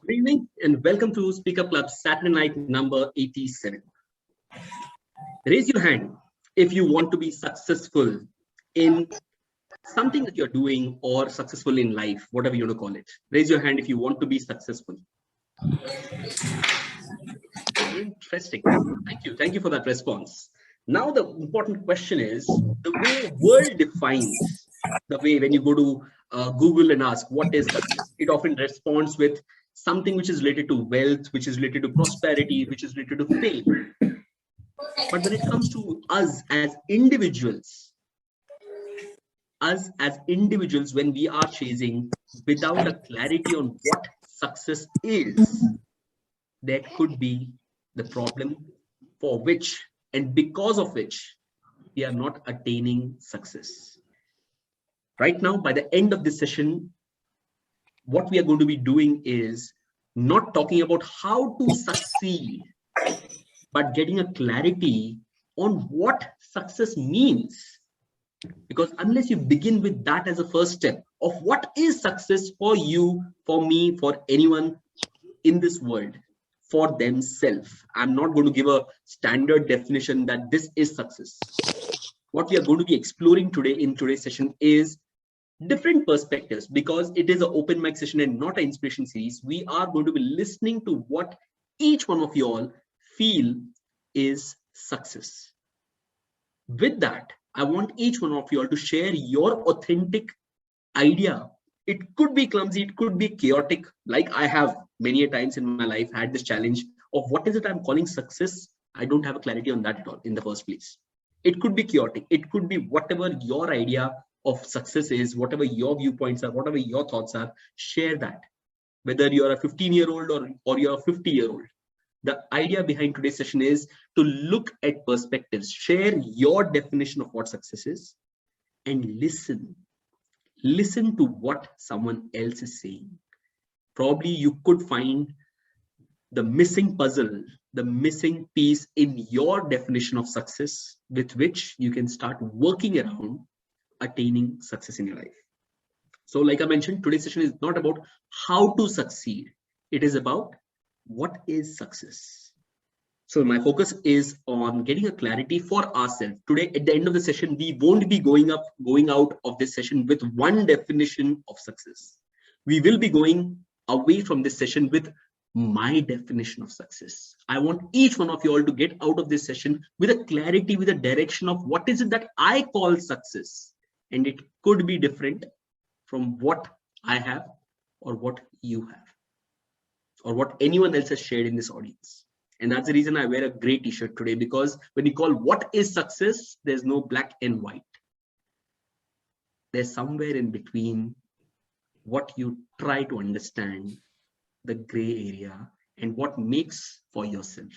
Good evening and welcome to Speaker Club Saturday night number 87. Raise your hand if you want to be successful in something that you're doing or successful in life, whatever you want to call it. Raise your hand if you want to be successful. Interesting. Thank you. Thank you for that response. Now the important question is the way world defines, the way when you go to Google and ask what is success, it often responds with something which is related to wealth, which is related to prosperity, which is related to fame. But when it comes to us as individuals, when we are chasing without a clarity on what success is, there could be the problem for which and because of which we are not attaining success. Right now, by the end of this session, what we are going to be doing is not talking about how to succeed, but getting a clarity on what success means. Because unless you begin with that as a first step of what is success for you, for me, for anyone in this world, for themselves, I'm not going to give a standard definition that this is success. What we are going to be exploring today in today's session is different perspectives. Because it is an open mic session and not an inspiration series, we are going to be listening to what each one of you all feel is success. With that, I want each one of you all to share your authentic idea. It could be clumsy, it could be chaotic, like I have many a times in my life had this challenge of what is it I'm calling success. I don't have a clarity on that at all in the first place. It could be chaotic, it could be whatever your idea of success is, whatever your viewpoints are, whatever your thoughts are, share that. Whether you're a 15-year-old or you're a 50-year-old. The idea behind today's session is to look at perspectives, share your definition of what success is, and listen to what someone else is saying. Probably you could find the missing puzzle, the missing piece in your definition of success, with which you can start working around attaining success in your life. So like I mentioned, today's session is not about how to succeed. It is about what is success. So my focus is on getting a clarity for ourselves. Today, at the end of the session, we won't be going out of this session with one definition of success. We will be going away from this session with my definition of success. I want each one of you all to get out of this session with a clarity, with a direction of what is it that I call success. And it could be different from what I have or what you have, or what anyone else has shared in this audience. And that's the reason I wear a gray t-shirt today, because when you call what is success, there's no black and white. There's somewhere in between what you try to understand, the gray area, and what makes for yourself.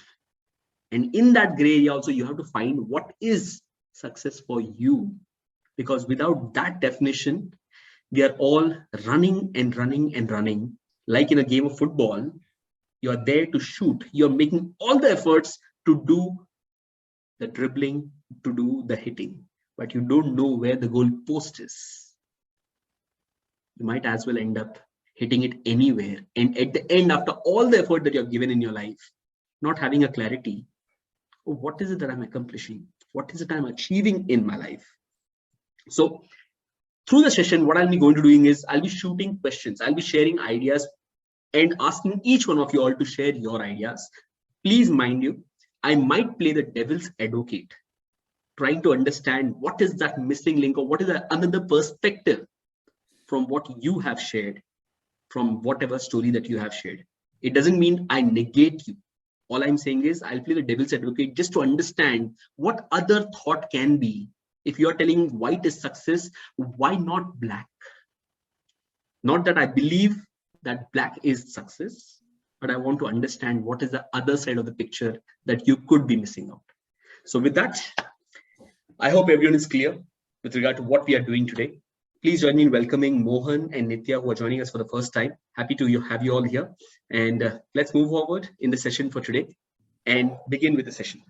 And in that gray area also, you have to find what is success for you. Because without that definition, we are all running and running and running. Like in a game of football, you are there to shoot. You're making all the efforts to do the dribbling, to do the hitting, but you don't know where the goal post is. You might as well end up hitting it anywhere. And at the end, after all the effort that you have given in your life, not having a clarity, oh, what is it that I'm accomplishing? What is it I'm achieving in my life? So through the session, what I'll be going to doing is I'll be shooting questions. I'll be sharing ideas and asking each one of you all to share your ideas. Please mind you, I might play the devil's advocate, trying to understand what is that missing link or what is another perspective from what you have shared, from whatever story that you have shared. It doesn't mean I negate you. All I'm saying is I'll play the devil's advocate just to understand what other thought can be. If you're telling white is success, why not black? Not that I believe that black is success, but I want to understand what is the other side of the picture that you could be missing out. So with that, I hope everyone is clear with regard to what we are doing today. Please join me in welcoming Mohan and Nitya, who are joining us for the first time. Happy to have you all here. And let's move forward in the session for today and begin with the session.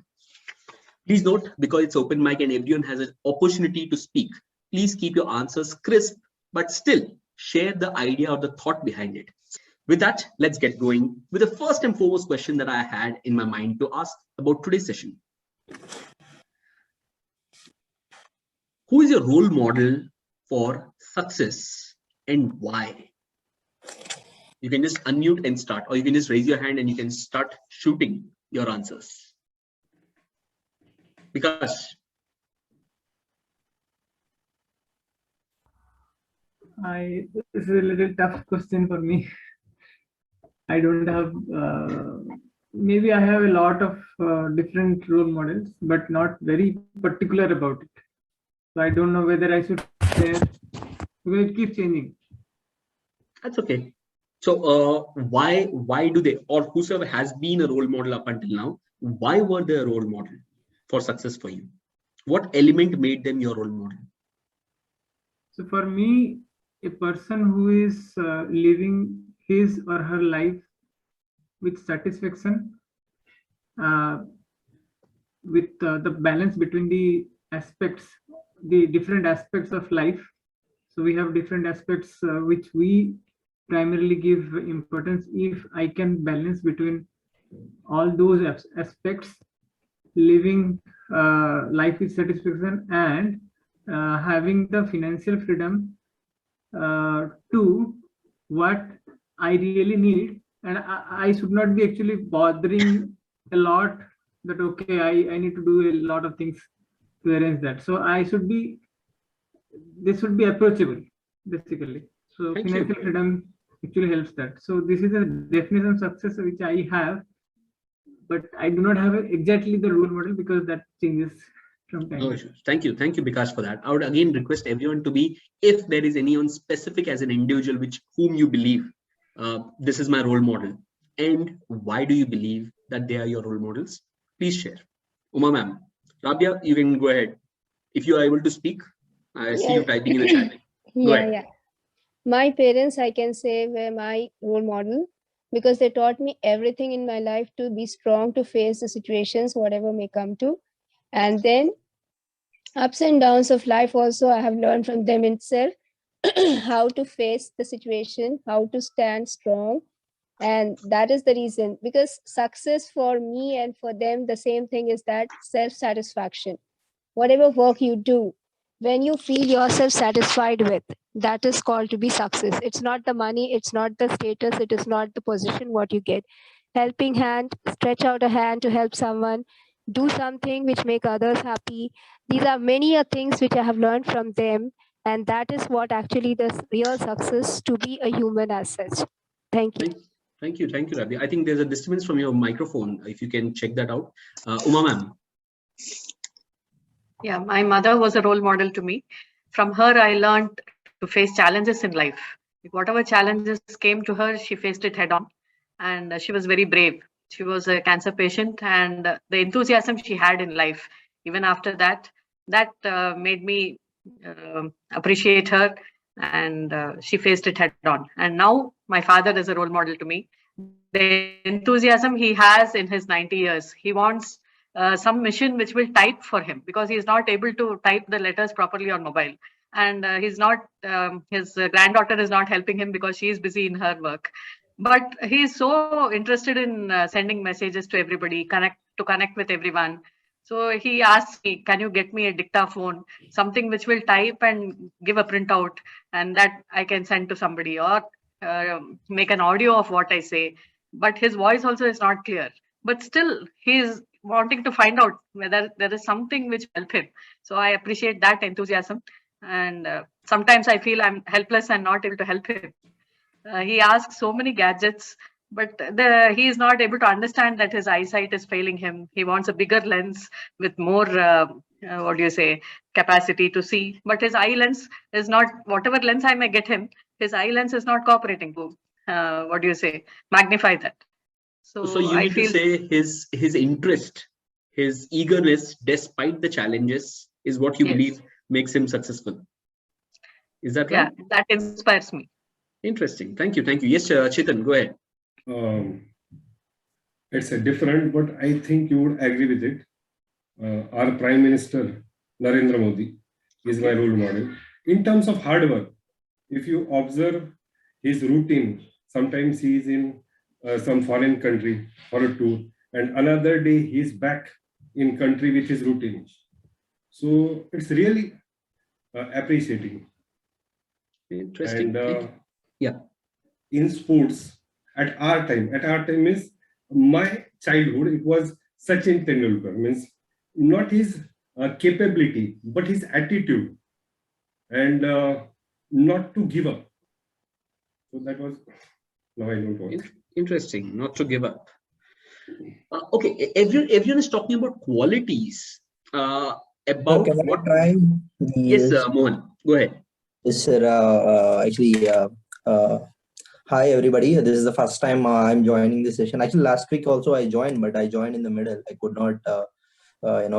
Please note, because it's open mic and everyone has an opportunity to speak, please keep your answers crisp, but still share the idea or the thought behind it. With that, let's get going with the first and foremost question that I had in my mind to ask about today's session. Who is your role model for success and why? You can just unmute and start, or you can just raise your hand and you can start shooting your answers. Because this is a little tough question for me. I don't have, maybe I have a lot of different role models, but not very particular about it. So I don't know whether I should share, because it keeps changing. That's okay. So why do they, or whosoever has been a role model up until now, why were they a role model for success for you? What element made them your role model? So for me, a person who is living his or her life with satisfaction, with the balance between the aspects, the different aspects of life. So we have different aspects which we primarily give importance. If I can balance between all those aspects, living life with satisfaction and having the financial freedom to what I really need, and I should not be actually bothering a lot that okay, I need to do a lot of things to arrange that. So this should be approachable basically. So Thank financial you. freedom actually helps that. So this is a definition of success which I have, but I do not have exactly the role model because that changes from time. No issues. Thank you, Bikash, for that. I would again request everyone to be, if there is anyone specific as an individual whom you believe, this is my role model, and why do you believe that they are your role models? Please share. Uma ma'am, Rabia, you can go ahead. If you are able to speak, I see you typing in the chat. Go ahead. Yeah. My parents, I can say, were my role model because they taught me everything in my life to be strong, to face the situations, whatever may come to. And then ups and downs of life also, I have learned from them itself how to face the situation, how to stand strong. And that is the reason, because success for me and for them, the same thing is that self-satisfaction. Whatever work you do, when you feel yourself satisfied with, that is called to be success. It's not the money, it's not the status, it is not the position what you get. Helping hand, stretch out a hand to help someone, do something which make others happy. These are many things which I have learned from them, and that is what actually the real success to be a human as such. Thank you. Thank you, Rabia. I think there's a disturbance from your microphone. If you can check that out. Uma ma'am. Yeah, my mother was a role model to me. From her, I learned to face challenges in life. Whatever challenges came to her, she faced it head on. And she was very brave. She was a cancer patient, and the enthusiasm she had in life, even after that, made me appreciate her. And she faced it head on. And now my father is a role model to me. The enthusiasm he has in his 90 years, he wants some machine which will type for him, because he is not able to type the letters properly on mobile, and his granddaughter is not helping him because she is busy in her work, but he is so interested in sending messages to everybody, connect with everyone. So he asks me, can you get me a dictaphone, something which will type and give a printout, and that I can send to somebody, or make an audio of what I say. But his voice also is not clear, but still he is wanting to find out whether there is something which will help him. So I appreciate that enthusiasm. And sometimes I feel I'm helpless and not able to help him. He asks so many gadgets, but he is not able to understand that his eyesight is failing him. He wants a bigger lens with more, capacity to see. But his eye lens is not, whatever lens I may get him, his eye lens is not cooperating to, magnify that. So you mean to say his interest, his eagerness, despite the challenges, is what you believe makes him successful. Is that right? Yeah, that inspires me. Interesting. Thank you. Yes, Chetan, go ahead. It's a different, but I think you would agree with it. Our Prime Minister, Narendra Modi, is my role model. In terms of hard work, if you observe his routine, sometimes he is in some foreign country for a tour, and another day he is back in country with his routine. So it's really appreciating. Interesting. And yeah. In sports, at our time is my childhood, it was Sachin Tendulkar, means not his capability, but his attitude, and not to give up. So that was, now I don't want. Interesting, not to give up. Okay, everyone is talking about qualities. About can what? I try? Yes, Mohan, go ahead. Yes, sir. Hi everybody. This is the first time I'm joining this session. Actually, last week also I joined, but I joined in the middle. I could not,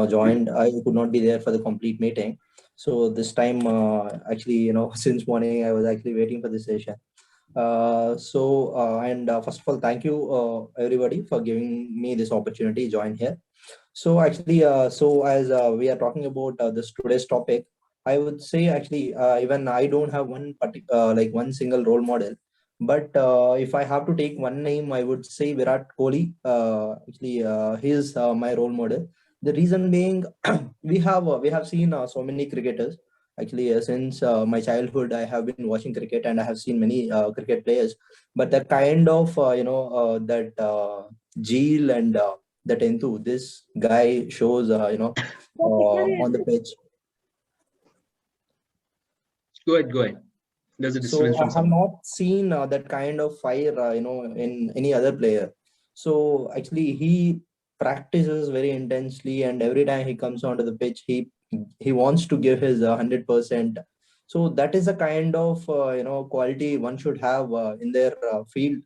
join. I could not be there for the complete meeting. So this time, actually, since morning I was actually waiting for this session. First of all, thank you everybody for giving me this opportunity to join here. So actually, so as we are talking about this today's topic, I would say actually even I don't have one particular like one single role model, but if I have to take one name, I would say Virat Kohli. He is my role model. The reason being, we have seen so many cricketers. Actually, since my childhood, I have been watching cricket and I have seen many cricket players. But the kind of that Jeel and that Entu, this guy shows on the pitch. Go ahead. There's a disturbance So I from have someone. not seen that kind of fire, in any other player. So actually, he practices very intensely, and every time he comes onto the pitch, he wants to give his 100%. So that is a kind of quality one should have in their field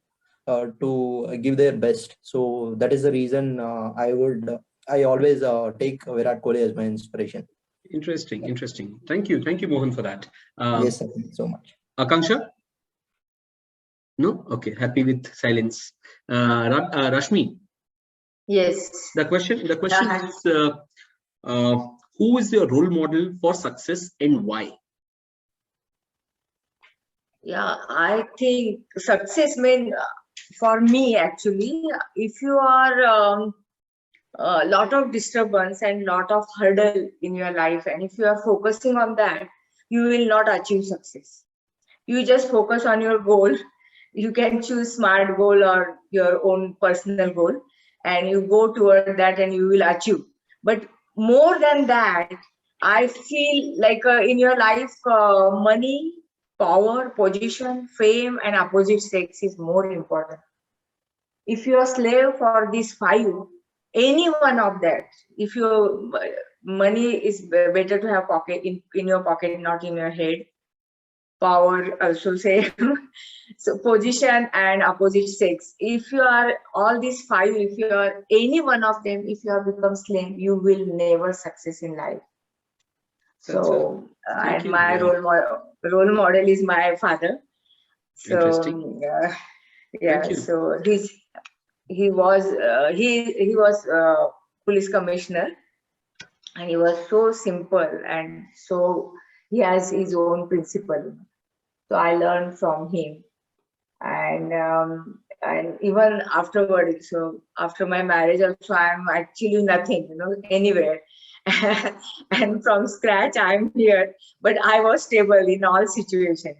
to give their best. So that is the reason I always take Virat Kohli as my inspiration. Interesting. Thank you, Mohan, for that. Yes, thank you so much. Akanksha? No? Okay, happy with silence. Rashmi? Yes. The question is, who is your role model for success and why? Yeah, I think success mean for me actually, if you are a lot of disturbance and lot of hurdle in your life, and if you are focusing on that, you will not achieve success. You just focus on your goal. You can choose SMART goal or your own personal goal, and you go toward that and you will achieve. But more than that, I feel like in your life, money, power, position, fame, and opposite sex is more important. If you're a slave for these five, any one of that, if your money is better to have pocket in your pocket, not in your head. Power also say so position and opposite sex. If you are all these five, if you are any one of them, if you have become slave, you will never success in life. So and my role model is my father. So interesting. Yeah, so he was police commissioner, and he was so simple, and so he has his own principle. So I learned from him, and even afterward, so after my marriage also, I'm actually nothing, anywhere. And from scratch I'm here, but I was stable in all situations.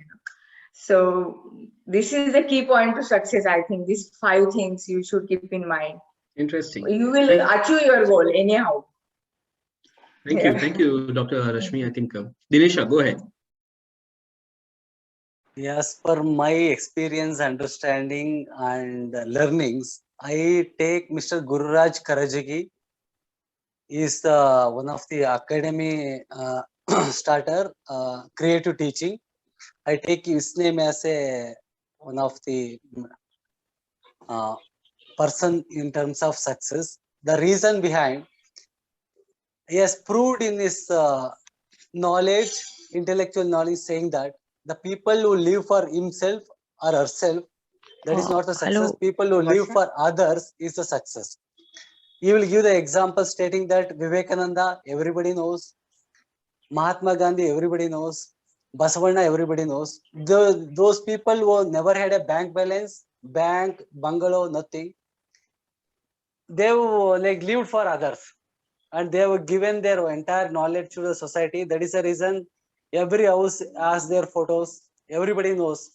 So this is the key point to success. I think these five things you should keep in mind. Interesting. You will achieve your goal anyhow. Thank you, Dr. Rashmi. I think Dinesha, go ahead. Yes, for my experience, understanding, and learnings, I take Mr. Gururaj Karajagi. He is one of the academy starter, creative teaching. I take his name as one of the person in terms of success. The reason behind, he has proved in his knowledge, intellectual knowledge, saying that the people who live for himself or herself, that is not the success. Hello. People who live for others is the success. He will give the example stating that Vivekananda, everybody knows. Mahatma Gandhi, everybody knows. Basavanna, everybody knows. Those people who never had a bank balance, bank, bungalow, nothing, they've like lived for others, and they have given their entire knowledge to the society. That is the reason every house has their photos. Everybody knows.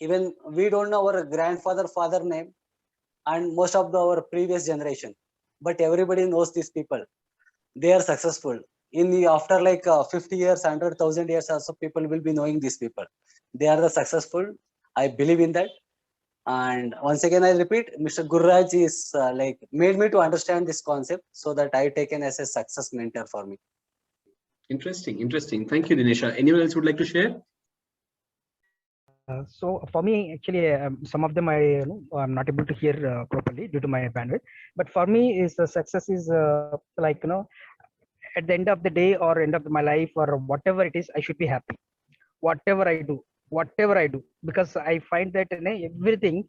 Even we don't know our grandfather, father name, and most of our previous generation, but everybody knows these people. They are successful. In the after like 50 years, 100,000 years also, people will be knowing these people. They are the successful. I believe in that. And once again, I repeat, Mr. Gurraj is like made me to understand this concept, so that I taken as a success mentor for me. Interesting, interesting. Thank you, Dinesha. Anyone else would like to share? So for me, actually, some of them I'm not able to hear properly due to my bandwidth. But for me, is success is like at the end of the day or end of my life or whatever it is, I should be happy. Whatever I do, because I find that everything,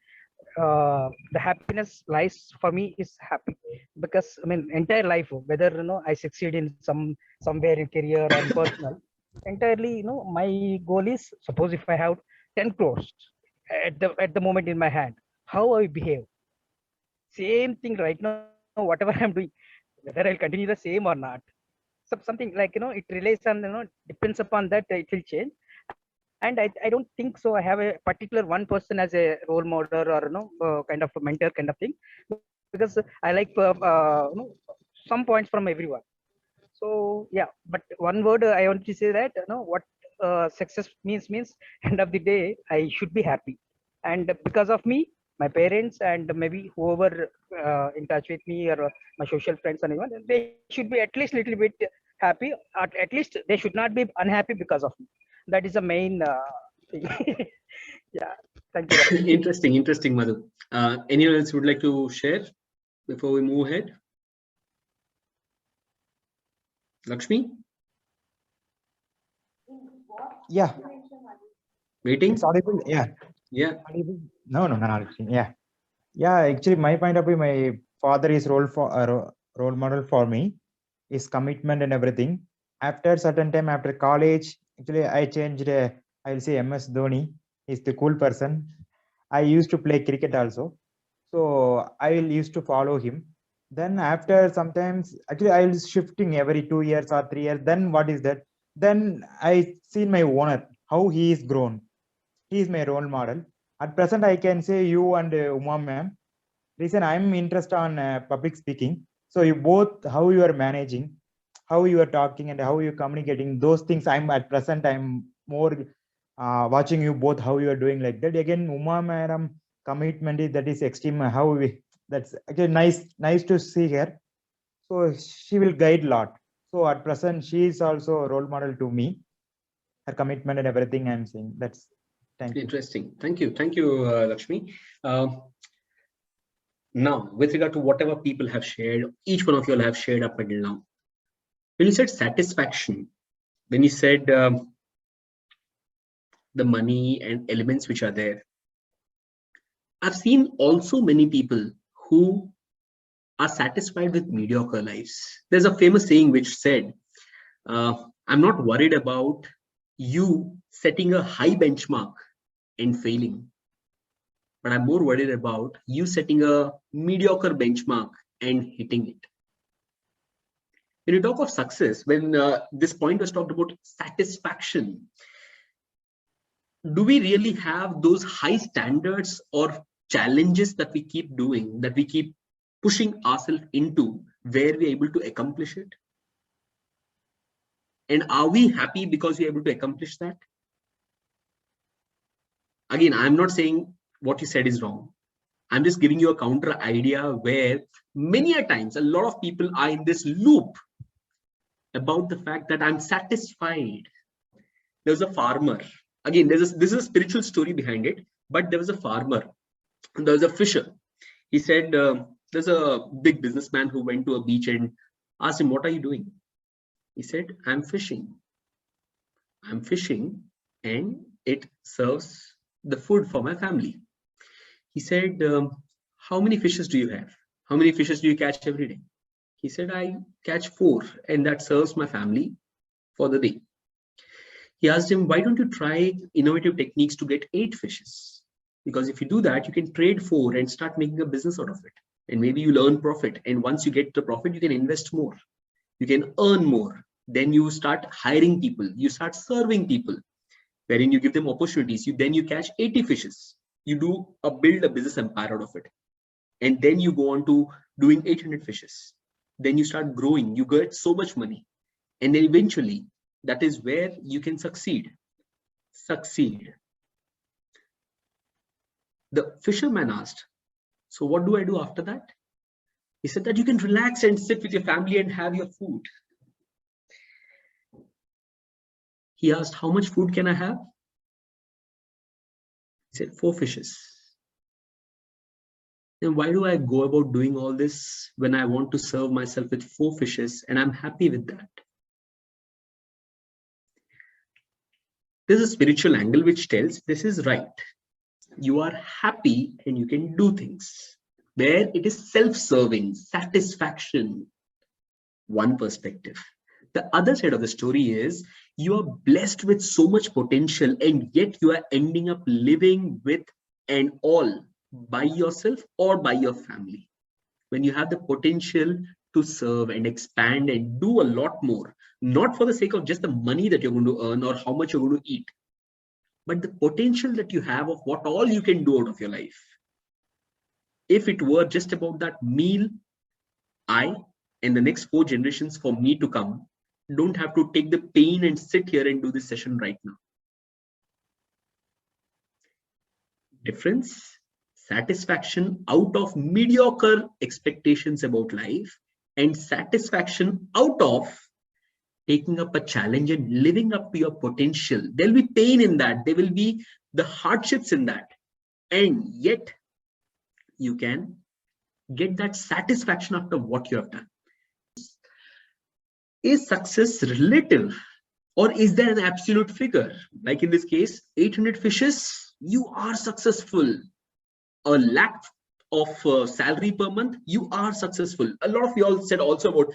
the happiness lies for me is happy. Because I mean, entire life, whether I succeed in somewhere in career or in personal, entirely my goal is, suppose if I have 10 crores at the moment in my hand, how I behave. Same thing right now, whatever I'm doing, whether I'll continue the same or not. Something like it relies on depends upon that it will change. And I don't think so I have a particular one person as a role model or kind of a mentor kind of thing, because I like some points from everyone. So yeah, but one word I want to say that what success means end of the day I should be happy, and because of me, my parents and maybe whoever in touch with me or my social friends and anyone, they should be at least little bit happy. At least they should not be unhappy because of me. That is the main thing. Yeah, thank you. Interesting, interesting, Madhu. Anyone else would like to share before we move ahead? Lakshmi? Yeah. Waiting? It's audible. Yeah. Yeah. Audible. No, not audible. Yeah. Yeah. Actually, my point of view, my father is role model for me. His commitment and everything. After certain time, after college, actually, I changed. I'll say MS Dhoni. He's the cool person. I used to play cricket also, so I used to follow him. Then after sometimes, actually, I was shifting every 2 years or 3 years. Then what is that? Then I seen my owner, how he is grown. He is my role model. At present, I can say you and Uma ma'am. Reason I'm interested on public speaking. So you both, how you are managing, how you are talking, and how you are communicating. Those things I'm at present. I'm more watching you both, how you are doing like that. Again, Uma madam commitment is that is extreme. How we, that's again nice to see her. So she will guide a lot. So at present, she is also a role model to me. Her commitment and everything I'm saying. That's thank you. Interesting. Thank you. Thank you, Lakshmi. Now, with regard to whatever people have shared, each one of you all have shared up until now. When you said satisfaction, when you said the money and elements which are there, I've seen also many people who are satisfied with mediocre lives. There's a famous saying which said, I'm not worried about you setting a high benchmark and failing, but I'm more worried about you setting a mediocre benchmark and hitting it. When you talk of success, when this point was talked about satisfaction, do we really have those high standards or challenges that we keep doing, that we keep pushing ourselves into, where we're able to accomplish it? And are we happy because we're able to accomplish that? Again, I'm not saying what you said is wrong. I'm just giving you a counter idea where many a times a lot of people are in this loop about the fact that I'm satisfied. There's a farmer. Again, this is a spiritual story behind it, but there was a farmer. There was a fisher. He said, there's a big businessman who went to a beach and asked him, what are you doing? He said, I'm fishing. I'm fishing and it serves the food for my family. He said, how many fishes do you have? How many fishes do you catch every day? He said, I catch 4 and that serves my family for the day. He asked him, why don't you try innovative techniques to get 8 fishes? Because if you do that, you can trade 4 and start making a business out of it. And maybe you'll earn profit. And once you get the profit, you can invest more. You can earn more. Then you start hiring people. You start serving people, wherein you give them opportunities. Then you catch 80 fishes. You build a business empire out of it. And then you go on to doing 800 fishes. Then you start growing. You get so much money. And then eventually, that is where you can succeed. The fisherman asked, so what do I do after that? He said that you can relax and sit with your family and have your food. He asked, how much food can I have? He said, 4 fishes. Then why do I go about doing all this when I want to serve myself with 4 fishes and I'm happy with that? There's a spiritual angle which tells this is right. You are happy and you can do things. Where it is self-serving, satisfaction, one perspective. The other side of the story is you are blessed with so much potential and yet you are ending up living with and all by yourself or by your family. When you have the potential to serve and expand and do a lot more, not for the sake of just the money that you're going to earn or how much you're going to eat, but the potential that you have of what all you can do out of your life. If it were just about that meal, I and the next 4 generations for me to come don't have to take the pain and sit here and do this session right now. Difference, satisfaction out of mediocre expectations about life and satisfaction out of taking up a challenge and living up to your potential. There'll be pain in that. There will be the hardships in that. And yet you can get that satisfaction after what you have done. Is success relative or is there an absolute figure? Like in this case, 800 fishes, you are successful. A lakh of salary per month, you are successful. A lot of you all said also about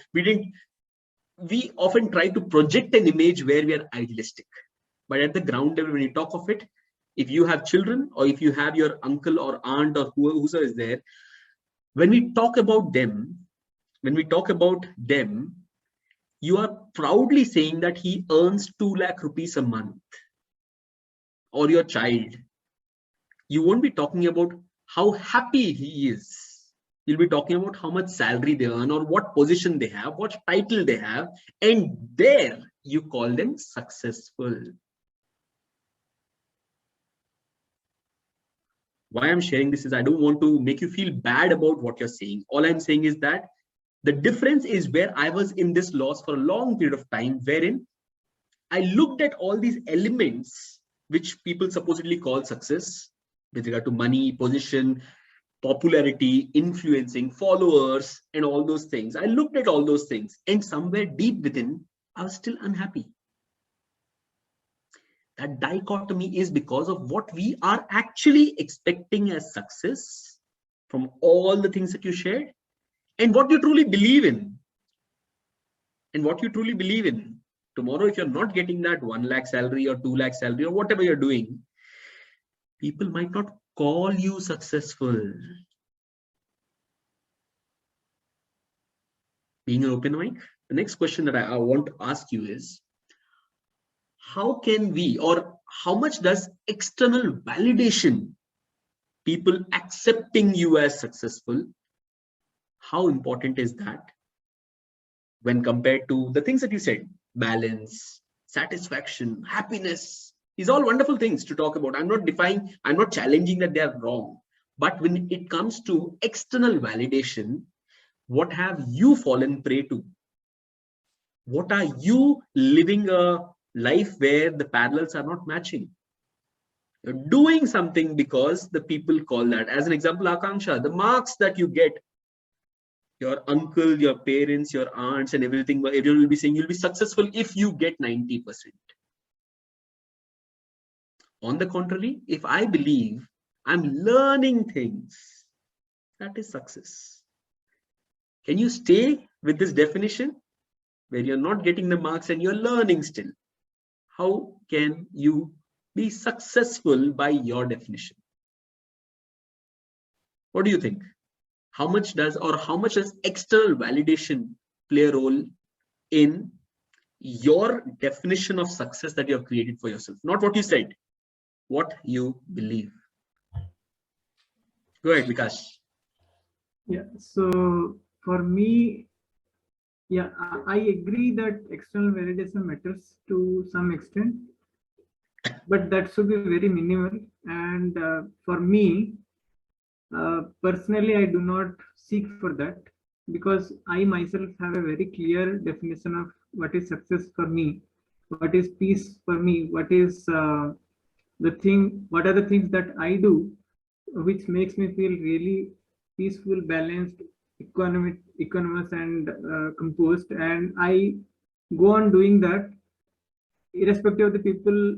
we often try to project an image where we are idealistic. But at the ground level, when you talk of it, if you have children or if you have your uncle or aunt or whoever is there, when we talk about them, you are proudly saying that he earns 2 lakh rupees a month, or your child. You won't be talking about how happy he is. You'll be talking about how much salary they earn or what position they have, what title they have, and there you call them successful. Why I'm sharing this is I don't want to make you feel bad about what you're saying. All I'm saying is that the difference is where I was in this loss for a long period of time, wherein I looked at all these elements which people supposedly call success with regard to money, position, popularity, influencing, followers, and all those things. I looked at all those things and somewhere deep within, I was still unhappy. That dichotomy is because of what we are actually expecting as success from all the things that you shared and what you truly believe in. And what you truly believe in. Tomorrow, if you're not getting that 1 lakh salary or 2 lakh salary or whatever you're doing, people might not call you successful. Being an open mic, the next question that I want to ask you is, how can we, or how much does external validation, people accepting you as successful, how important is that when compared to the things that you said, balance, satisfaction, happiness? These are all wonderful things to talk about. I'm not challenging that they are wrong. But when it comes to external validation, what have you fallen prey to? What are you living a life where the parallels are not matching? You're doing something because the people call that. As an example, Akanksha, the marks that you get, your uncle, your parents, your aunts, and everything, everyone will be saying you'll be successful if you get 90%. On the contrary, if I believe I'm learning things, that is success. Can you stay with this definition where you're not getting the marks and you're learning still? how can you be successful by your definition? What do you think? How much does external validation play a role in your definition of success that you have created for yourself? Not what you said, what you believe. Go ahead, Vikas. Yeah, so for me, yeah, I agree that external validation matters to some extent, but that should be very minimal. And for me, personally, I do not seek for that, because I myself have a very clear definition of what is success for me, what is peace for me, what is what are the things that I do which makes me feel really peaceful, balanced, economous, and composed. And I go on doing that irrespective of the people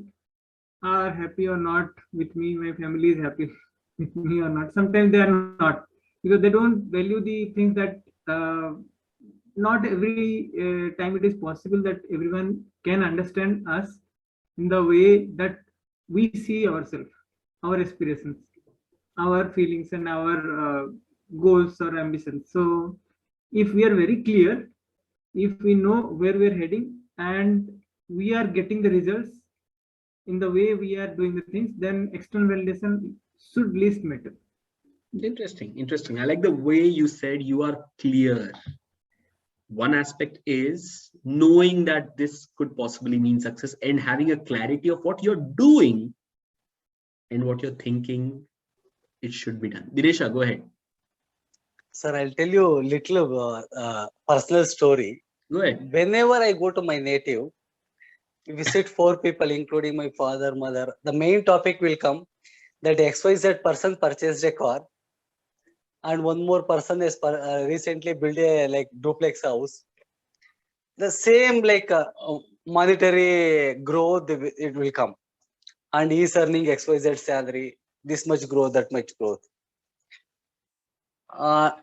are happy or not with me, my family is happy with me or not. Sometimes they are not, because they don't value the things that not every time it is possible that everyone can understand us in the way that we see ourselves, our aspirations, our feelings, and our goals or ambitions. So if we are very clear, if we know where we are heading, and we are getting the results in the way we are doing the things, then external validation should least matter. Interesting. I like the way you said you are clear. One aspect is knowing that this could possibly mean success and having a clarity of what you're doing and what you're thinking it should be done. Dinesha, go ahead. Sir, I'll tell you a little personal story. Go ahead. Whenever I go to my native, visit 4 people, including my father, mother, the main topic will come that XYZ person purchased a car, and one more person has recently built a duplex house. The same monetary growth it will come, and he is earning XYZ salary, this much growth, that much growth.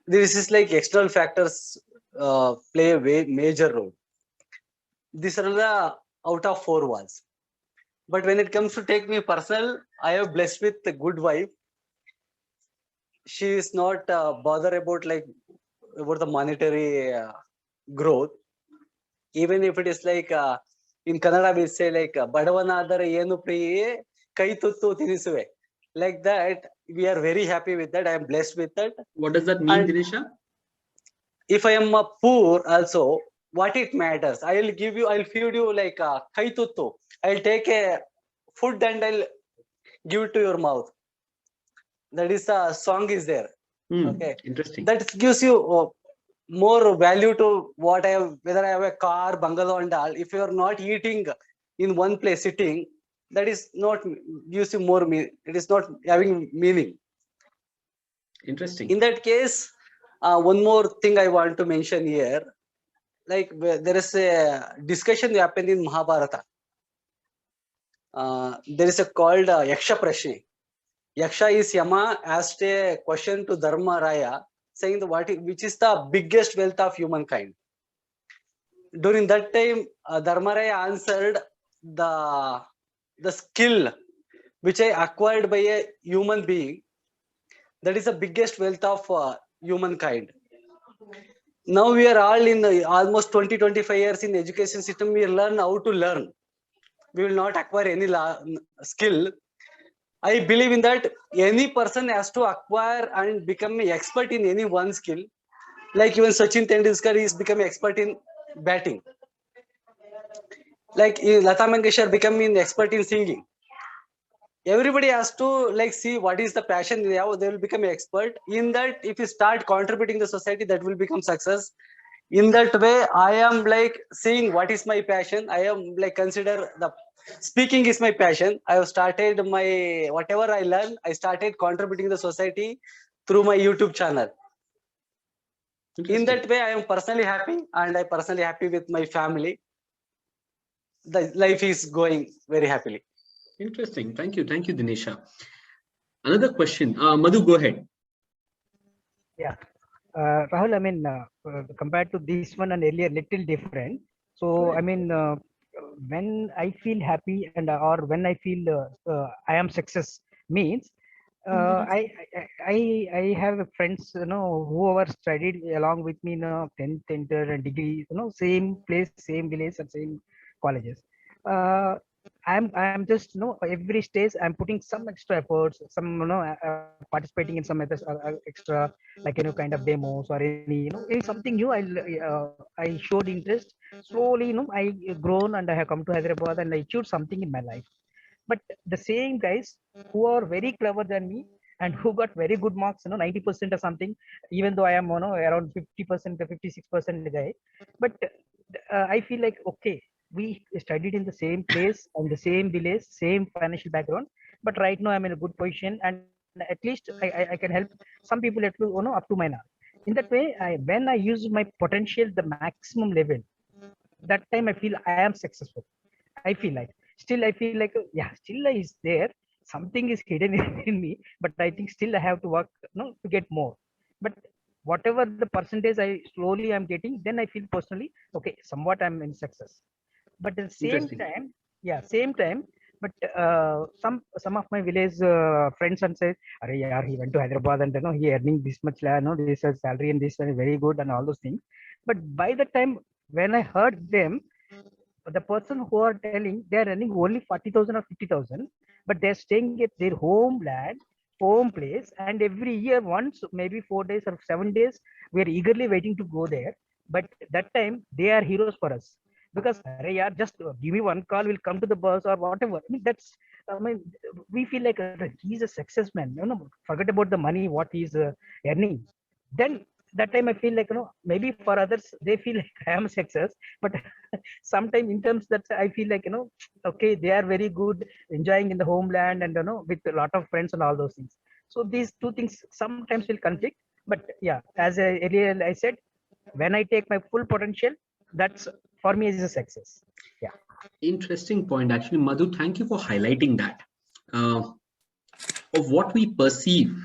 This is external factors play a major role. These are the out of 4 walls. But when it comes to take me personal, I am blessed with a good wife. She is not bothered about the monetary growth. Even if it is in Kannada we say Badavanadara Yenu Priye Kai Tuttu Tinisuve. Like that, we are very happy with that. I am blessed with that. What does that mean, Dinesha? If I am poor also, what it matters, I'll feed you Kai Tuttu. I'll take a food and I'll give it to your mouth. That is a song is there. Okay. Interesting. That gives you more value to what I have, whether I have a car, bungalow and all. If you are not eating in one place sitting, that is not gives you more it is not having meaning. Interesting. In that case, one more thing I want to mention here, there is a discussion that happened in Mahabharata. There is a called Yaksha Prashni. Yaksha is Yama asked a question to Dharma Raya, saying which is the biggest wealth of humankind. During that time, Dharma Raya answered the skill which I acquired by a human being. That is the biggest wealth of humankind. Now we are all in almost 20-25 years in education system. We learn how to learn. We will not acquire any skill. I believe in that any person has to acquire and become an expert in any one skill. Like even Sachin Tendulkar is becoming expert in batting. Like Lata Mangeshkar becoming expert in singing. Everybody has to see what is the passion they have. They will become an expert in that. If you start contributing the society, that will become success. In that way, I am seeing what is my passion. I am consider the speaking is my passion. I have started my whatever I learn. I started contributing the society through my YouTube channel. In that way, I am personally happy, and I personally happy with my family. The life is going very happily. Interesting. Thank you, Dinesha. Another question, Madhu, go ahead. Yeah, Rahul, I mean, compared to this one and earlier, little different. So, I mean, when I feel happy and or when I feel I am success means I have friends, whoever studied along with me, 10th, inter and degree, same place, same village, and same colleges. Uh, I'm just, every stage I'm putting some extra efforts, some, participating in some extra, like, kind of demos or any, any something new. I showed interest. Slowly, I grown and I have come to Hyderabad and I achieved something in my life. But the same guys who are very clever than me and who got very good marks, 90% or something, even though I am, around 50% to 56% guy. But I feel like, okay, we studied in the same place and the same village, same financial background. But right now I'm in a good position, and at least I can help some people at, up to my now. In that way, when I use my potential the maximum level, that time I feel I am successful. I feel like still I feel like, yeah, still is there, something is hidden in me, but I think still I have to work, to get more. But whatever the percentage I slowly I'm getting, then I feel personally okay, somewhat I'm in success. But at the same Interesting. time, yeah, same time, but some of my village friends and say, "Arey yaar, he went to Hyderabad and he earning this much, this salary and this is very good and all those things." But by the time when I heard them, the person who are telling they are earning only 40,000 or 50,000, but they're staying at their homeland, home place, and every year once, maybe 4 days or 7 days, we are eagerly waiting to go there. But that time they are heroes for us because "Arey yaar, just give me one call, we'll come to the bus or whatever." I mean, that's, I mean, we feel like he's a success man. Forget about the money what he's earning. Then that time I feel like, maybe for others they feel like I am success, but sometimes in terms that I feel like, okay, they are very good, enjoying in the homeland and, with a lot of friends and all those things. So these two things sometimes will conflict. But yeah, as earlier I said, when I take my full potential, that's for me is a success. Yeah. Interesting point. Actually, Madhu, thank you for highlighting that. Of what we perceive,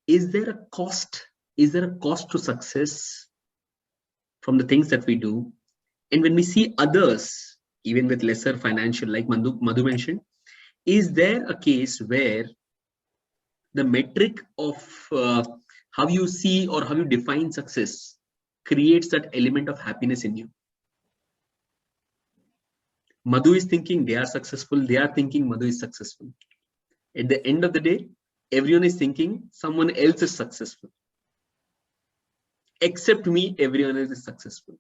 is there a cost? Is there a cost to success from the things that we do? And when we see others, even with lesser financial, like Madhu mentioned, is there a case where the metric of how you see or how you define success creates that element of happiness in you? Madhu is thinking they are successful, they are thinking Madhu is successful. At the end of the day, everyone is thinking someone else is successful. Except me, everyone else is successful.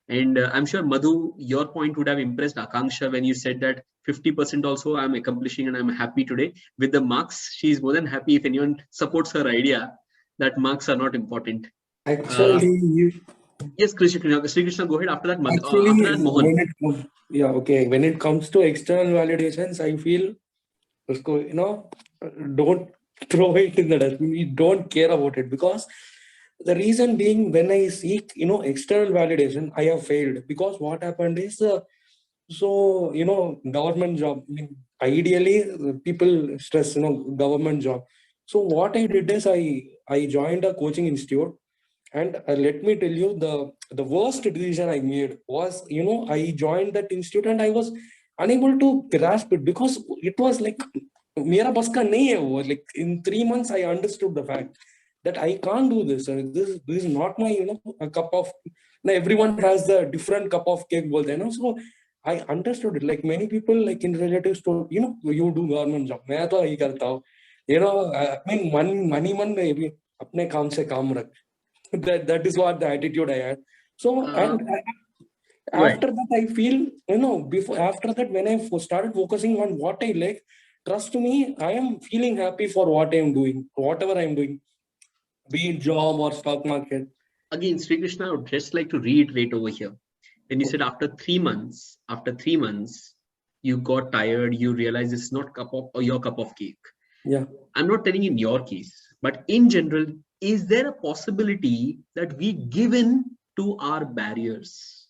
And I'm sure, Madhu, your point would have impressed Akanksha when you said that 50% also I'm accomplishing and I'm happy today. With the marks, she's more than happy if anyone supports her idea that marks are not important. Actually, yes, Sri Krishna, go ahead. After that, actually, after that, Mohan. When it comes to external validations, I feel, don't throw it in the dustbin. We don't care about it, because the reason being, when I seek, external validation, I have failed, because what happened is, government job. I mean, ideally, people stress, government job. So what I did is I joined a coaching institute, and let me tell you, the worst decision I made was, I joined that institute and I was unable to grasp it, because it was like, mera bas ka nahi hai wo. Like in 3 months, I understood the fact that I can't do this. This is not my, a cup of. Now everyone has the different cup of cake, so I understood it. Like many people, like in relatives, told, you do government job. मैं तो यही करता हूँ. I mean, money maybe अपने काम से काम रख. That is what the attitude I had. So and after that, I feel, after that, when I started focusing on what I like, trust me, I am feeling happy for what I am doing, whatever I am doing, be it job or stock market. Again, Sri Krishna, I would just like to reiterate over here. When you said after 3 months, you got tired, you realized it's not your cup of cake. Yeah. I'm not telling in your case, but in general, is there a possibility that we give in to our barriers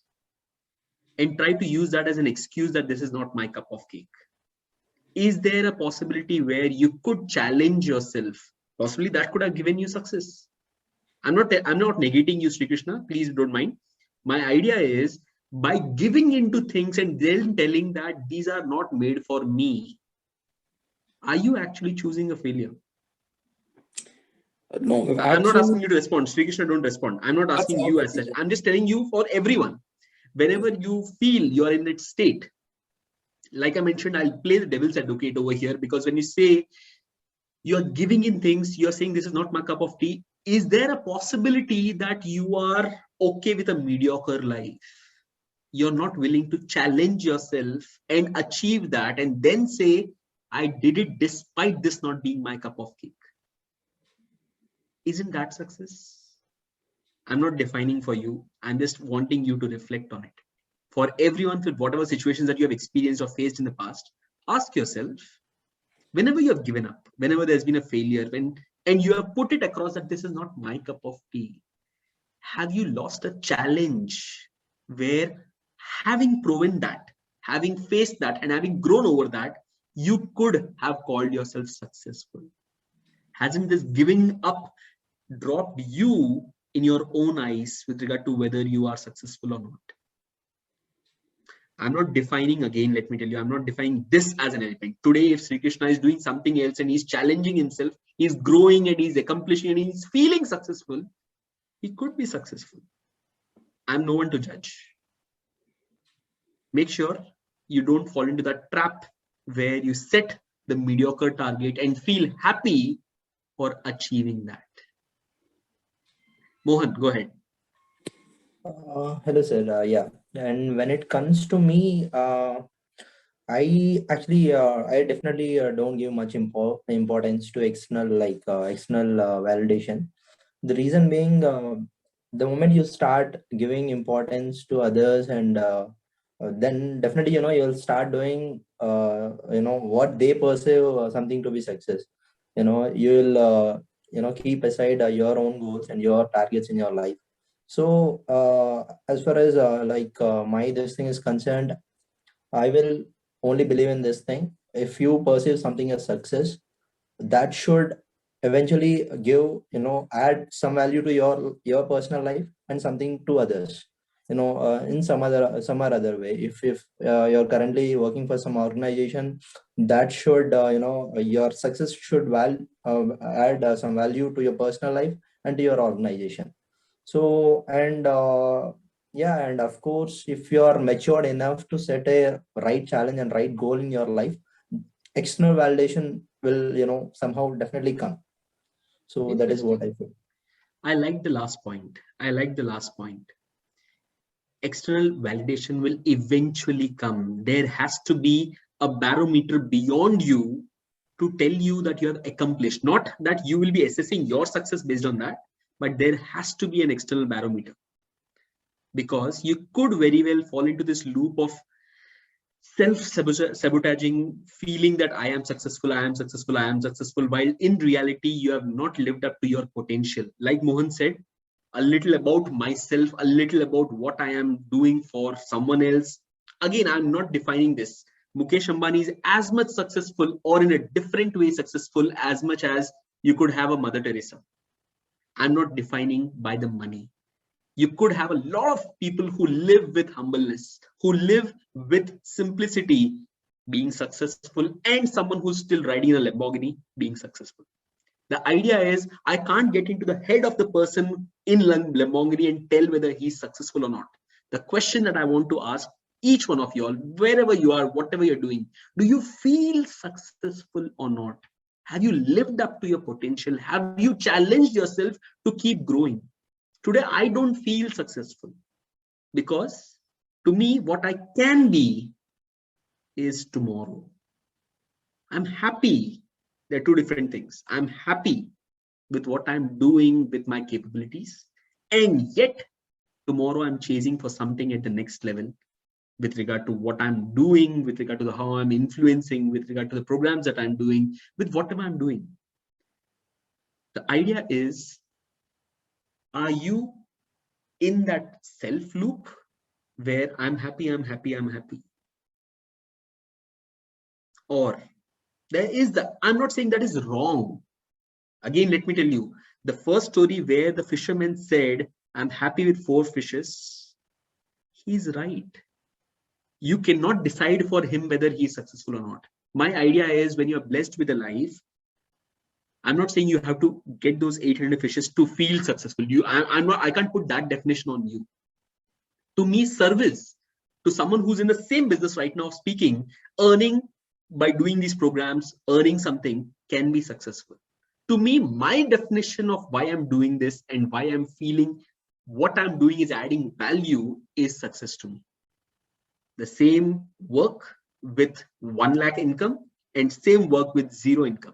and try to use that as an excuse that this is not my cup of cake? Is there a possibility where you could challenge yourself? Possibly that could have given you success. I'm not negating you, Sri Krishna. Please don't mind. My idea is, by giving into things and then telling that these are not made for me, are you actually choosing a failure? No, I'm not actually, asking you to respond. Sri Krishna, don't respond. I'm not asking you as such. I'm just telling you for everyone. Whenever you feel you're in that state, like I mentioned, I'll play the devil's advocate over here, because when you say you're giving in things, you're saying this is not my cup of tea. Is there a possibility that you are okay with a mediocre life? You're not willing to challenge yourself and achieve that, and then say, I did it despite this not being my cup of cake. Isn't that success? I'm not defining for you. I'm just wanting you to reflect on it. For everyone, with whatever situations that you have experienced or faced in the past, ask yourself, whenever you have given up, whenever there's been a failure, and you have put it across that this is not my cup of tea, have you lost a challenge where, having proven that, having faced that, and having grown over that, you could have called yourself successful? Hasn't this giving up dropped you in your own eyes with regard to whether you are successful or not? I'm not defining, again, let me tell you, I'm not defining this as an element. Today, if Sri Krishna is doing something else and he's challenging himself, he's growing and he's accomplishing and he's feeling successful, he could be successful. I'm no one to judge. Make sure you don't fall into that trap where you set the mediocre target and feel happy for achieving that. Mohan, go ahead. Hello, sir. Yeah, and when it comes to me, I actually, I definitely don't give much importance to external validation. The reason being, the moment you start giving importance to others, and then definitely, you'll start doing, what they perceive something to be success. You'll, keep aside your own goals and your targets in your life. So as far as my this thing is concerned, I will only believe in this thing. If you perceive something as success, that should eventually give, add some value to your personal life and something to others, in some other way. If you're currently working for some organization, that should, your success should add some value to your personal life and to your organization. So, and yeah, and of course, if you are matured enough to set a right challenge and right goal in your life, external validation will, somehow definitely come. So that is what I feel. I like the last point. External validation will eventually come. There has to be a barometer beyond you to tell you that you have accomplished. Not that you will be assessing your success based on that, but there has to be an external barometer. Because you could very well fall into this loop of self-sabotaging, feeling that I am successful, while in reality, you have not lived up to your potential. Like Mohan said, a little about myself, a little about what I am doing for someone else. Again, I'm not defining this. Mukesh Ambani is as much successful, or in a different way successful, as much as you could have a Mother Teresa. I'm not defining by the money. You could have a lot of people who live with humbleness, who live with simplicity, being successful, and someone who's still riding in a Lamborghini being successful. The idea is, I can't get into the head of the person in Lamborghini and tell whether he's successful or not. The question that I want to ask each one of you all, wherever you are, whatever you're doing, do you feel successful or not? Have you lived up to your potential? Have you challenged yourself to keep growing? Today, I don't feel successful because to me, what I can be is tomorrow. I'm happy. They're two different things. I'm happy with what I'm doing with my capabilities. And yet, tomorrow I'm chasing for something at the next level with regard to what I'm doing, with regard to how I'm influencing, with regard to the programs that I'm doing, with whatever I'm doing. The idea is, are you in that self loop where I'm happy? Or there is I'm not saying that is wrong. Again, let me tell you, The first story where the fisherman said, I'm happy with 4 fishes, he's right. You cannot decide for him whether he is successful or not. My idea is when you're blessed with a life, I'm not saying you have to get those 800 fishes to feel successful. I can't put that definition on you. To me, service to someone who's in the same business right now of speaking, earning by doing these programs, earning something can be successful. To me, my definition of why I'm doing this and why I'm feeling what I'm doing is adding value is success to me. The same work with 1 lakh income and same work with 0 income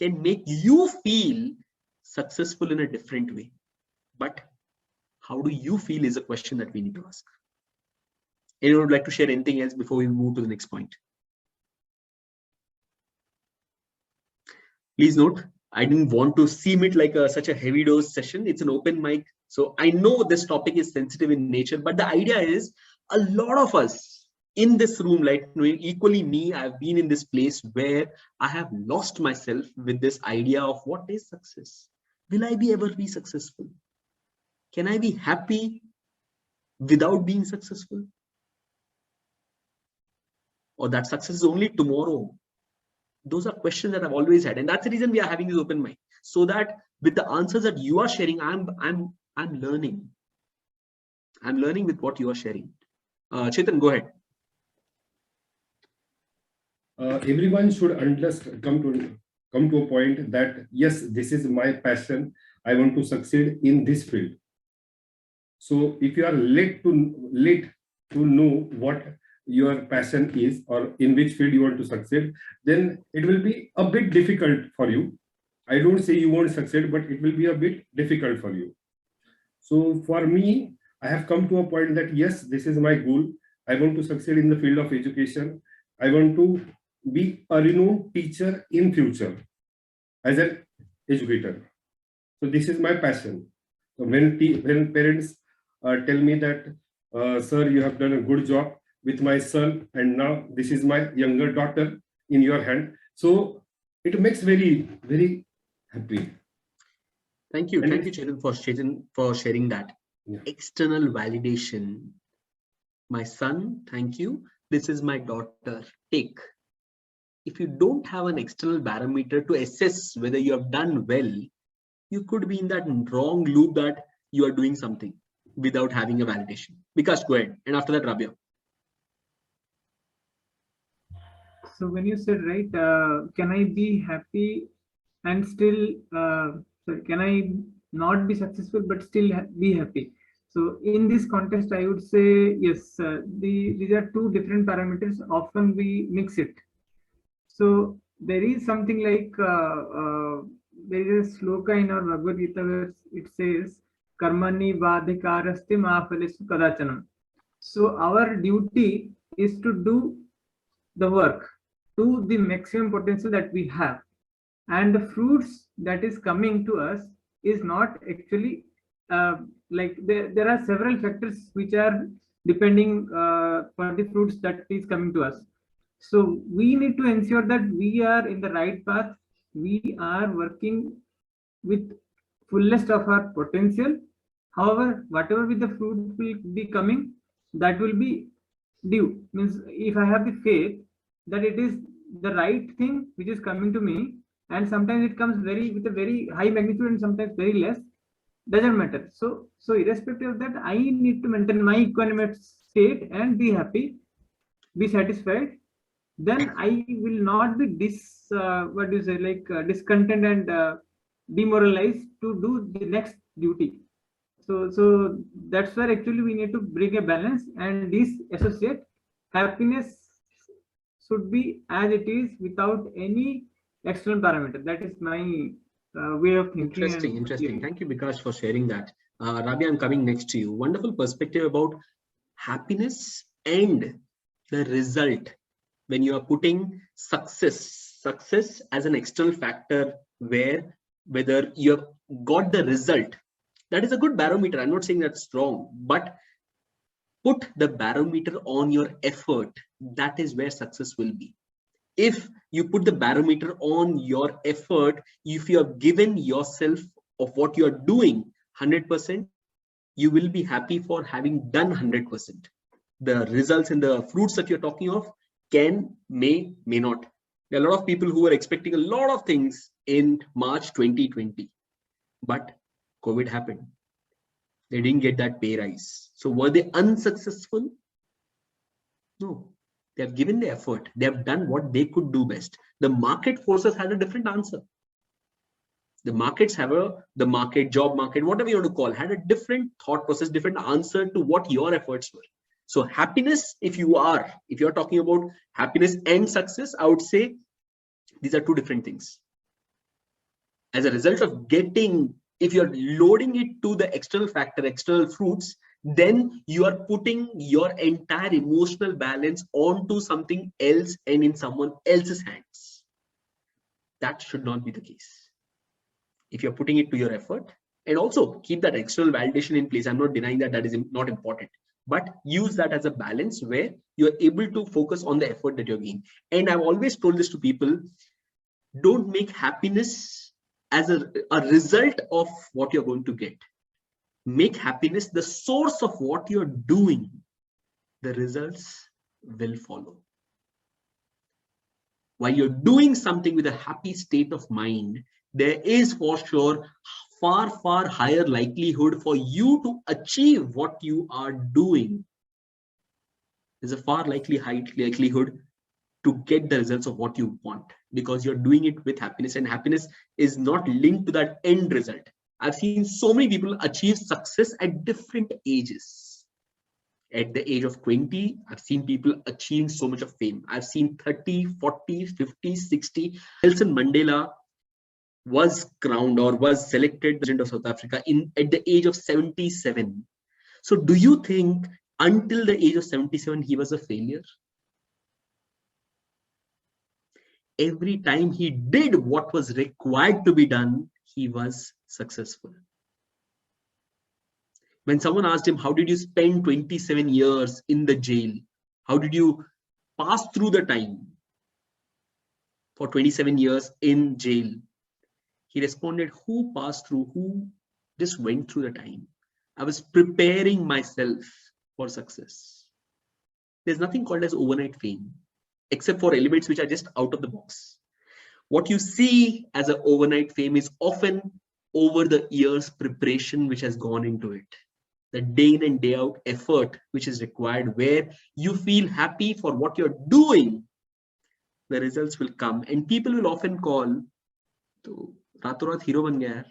can make you feel successful in a different way. But how do you feel is a question that we need to ask. Anyone would like to share anything else before we move to the next point? Please note, I didn't want to seem it like such a heavy dose session. It's an open mic. So I know this topic is sensitive in nature, but the idea is a lot of us in this room, like equally me, I've been in this place where I have lost myself with this idea of what is success. Will I ever be successful? Can I be happy without being successful? Or that success is only tomorrow? Those are questions that I've always had, and that's the reason we are having this open mic, so that with the answers that you are sharing, I'm learning. I'm learning with what you are sharing. Chetan, go ahead. Everyone should come to a point that yes, this is my passion. I want to succeed in this field. So if you are late to know what your passion is or in which field you want to succeed, then it will be a bit difficult for you. I don't say you won't succeed, but it will be a bit difficult for you. So for me, I have come to a point that yes, this is my goal. I want to succeed in the field of education. I want to be a renowned teacher in future as an educator. So this is my passion. So when parents tell me that, sir, you have done a good job with my son, and now this is my younger daughter in your hand. So it makes very, very happy. Thank you. Thank you, Chetan, for sharing that. Yeah. External validation. My son, thank you. This is my daughter. Take. If you don't have an external barometer to assess whether you have done well, you could be in that wrong loop that you are doing something without having a validation. Because go ahead. And after that, Rabia. So when you said, right, can I be happy and still, sorry, can I not be successful but still be happy? So in this context, I would say, yes, these are 2 different parameters. Often we mix it. So there is something like, there is a sloka in our Bhagavad Gita where it says, Karmani vadhikaraste mahafalesu kadachanam. So our duty is to do the work to the maximum potential that we have, and the fruits that is coming to us is not actually like there are several factors which are depending for the fruits that is coming to us. So we need to ensure that we are in the right path. We are working with fullest of our potential. However, whatever with the fruit will be coming, that will be due. Means if I have the faith that it is the right thing which is coming to me, and sometimes it comes with a very high magnitude and sometimes very less, doesn't matter. So irrespective of that, I need to maintain my equanimous state and be happy, be satisfied. Then I will not be discontent and demoralized to do the next duty. So that's where actually we need to bring a balance and disassociate. Happiness should be as it is without any external parameter. That is my way of thinking. Interesting. Thank you, Bikash, for sharing that. Rabia, I'm coming next to you. Wonderful perspective about happiness and the result. When you are putting success as an external factor, whether you have got the result, that is a good barometer. I'm not saying that's wrong, but put the barometer on your effort. That is where success will be. If you put the barometer on your effort, if you have given yourself of what you're doing 100%, you will be happy for having done 100%. The results and the fruits that you're talking of can, may not. There are a lot of people who were expecting a lot of things in March 2020, but COVID happened. They didn't get that pay rise. So were they unsuccessful? No. They have given the effort. They have done what they could do best. The market forces had a different answer. The markets have the market, job market, whatever you want to call, had a different thought process, different answer to what your efforts were. So happiness, if you're talking about happiness and success, I would say these are two different things. As a result of getting, if you're loading it to the external factor, external fruits, then you are putting your entire emotional balance onto something else and in someone else's hands. That should not be the case. If you're putting it to your effort, and also keep that external validation in place. I'm not denying that is not important, but use that as a balance where you're able to focus on the effort that you're giving. And I've always told this to people, don't make happiness as a result of what you're going to get. Make happiness the source of what you're doing. The results will follow. While you're doing something with a happy state of mind, there is for sure far higher likelihood for you to achieve what you are doing. There's a far likelihood to get the results of what you want, because you're doing it with happiness, and happiness is not linked to that end result. I've seen so many people achieve success at different ages. At the age of 20, I've seen people achieving so much of fame. I've seen 30, 40, 50, 60. Nelson Mandela was crowned or was selected president of South Africa at the age of 77. So do you think until the age of 77 he was a failure? Every time he did what was required to be done, he was successful. When someone asked him, how did you spend 27 years in the jail? How did you pass through the time for 27 years in jail? He responded, who passed through, who just went through the time? I was preparing myself for success. There's nothing called as overnight fame, except for elements which are just out of the box. What you see as an overnight fame is often over the years preparation which has gone into it. The day in and day out effort which is required, where you feel happy for what you're doing, the results will come. And people will often call, to Rato Raat hero ban gaya.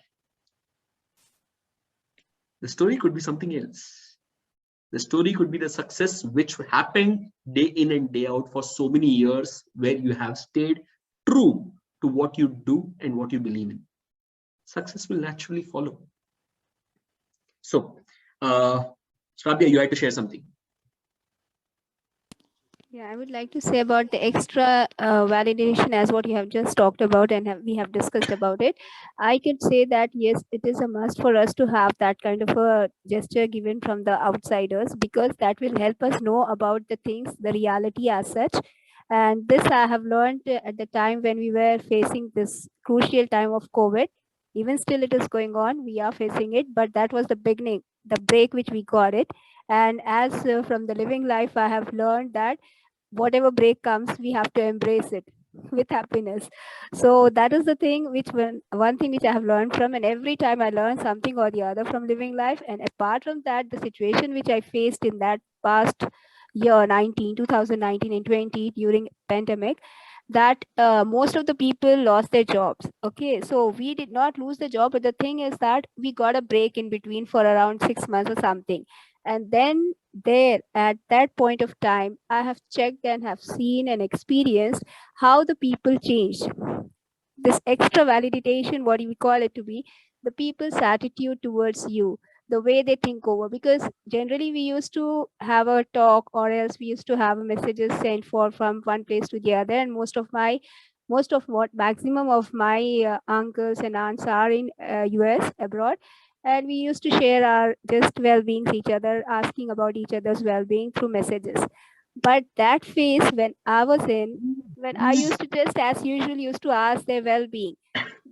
The story could be something else. The story could be the success which happened day in and day out for so many years, where you have stayed true to what you do and what you believe in. Success will naturally follow. So, Shravya, you had to share something. Yeah, I would like to say about the extra validation, as what you have just talked about and we have discussed about it. I could say that yes, it is a must for us to have that kind of a gesture given from the outsiders, because that will help us know about the things, the reality as such. And this I have learned at the time when we were facing this crucial time of COVID. Even still it is going on, we are facing it, but that was the beginning, the break which we got it. And as from the living life, I have learned that whatever break comes, we have to embrace it with happiness. So that is the thing which one thing which I have learned from, and every time I learn something or the other from living life. And apart from that, the situation which I faced in that past year 2019 and 20 during pandemic, that most of the people lost their jobs. Okay, so we did not lose the job, but the thing is that we got a break in between for around 6 months or something. And then there, at that point of time, I have checked and have seen and experienced how the people changed. This extra validation, what we call it to be, the people's attitude towards you, the way they think over. Because generally we used to have a talk, or else we used to have messages sent from one place to the other. And maximum of my uncles and aunts are in US, abroad. And we used to share our just well-beings each other, asking about each other's well-being through messages. But that phase when I was in, when I used to just as usual used to ask their well-being,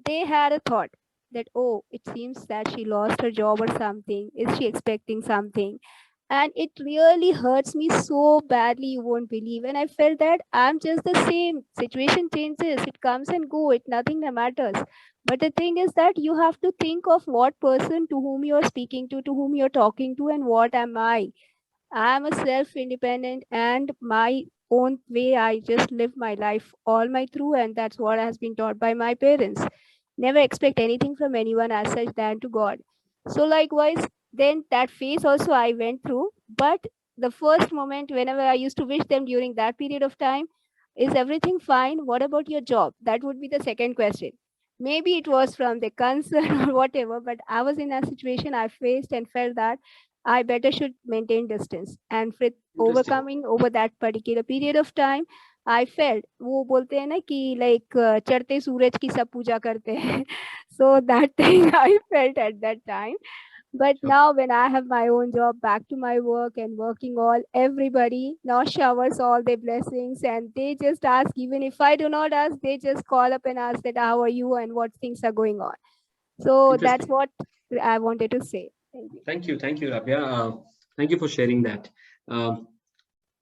they had a thought. that, oh, it seems that she lost her job or something. Is she expecting something? And it really hurts me so badly, you won't believe. And I felt that I'm just the same. Situation changes, it comes and go, it nothing that matters. But the thing is that you have to think of what person to whom you're speaking to whom you're talking to, and what am I. I'm a self-independent and my own way. I just live my life all my through, and that's what has been taught by my parents. Never expect anything from anyone as such than to God. So likewise, then that phase also I went through. But the first moment whenever I used to wish them during that period of time, is everything fine? What about your job? That would be the second question. Maybe it was from the concern or whatever, but I was in a situation I faced and felt that I better should maintain distance. And with Interesting. overcoming over that particular period of time, I felt, वो बोलते हैं ना कि like चढ़ते सूरज की सब पूजा करते हैं. So that thing I felt at that time. But Sure. now when I have my own job, back to my work and working all, everybody now showers all their blessings, and they just ask, even if I do not ask, they just call up and ask that how are you and what things are going on. So that's Interesting. what I wanted to say. Thank you. Thank you, Rabia. Thank you for sharing that.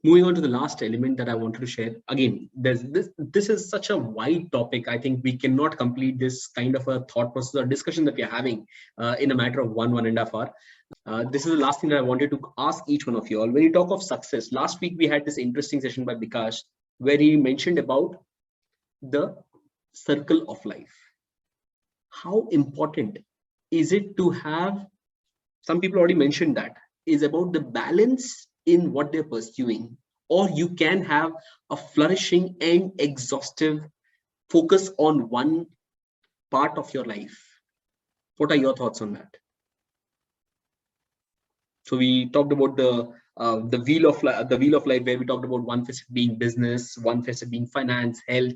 Moving on to the last element that I wanted to share. Again, this is such a wide topic. I think we cannot complete this kind of a thought process or discussion that we are having in a matter of 1.5 hours. This is the last thing that I wanted to ask each one of you all. When you talk of success, last week we had this interesting session by Bikash where he mentioned about the circle of life. How important is it to have, some people already mentioned that, is about the balance in what they're pursuing, or you can have a flourishing and exhaustive focus on one part of your life. What are your thoughts on that? So we talked about the wheel of life, where we talked about one facet being business, one facet being finance, health.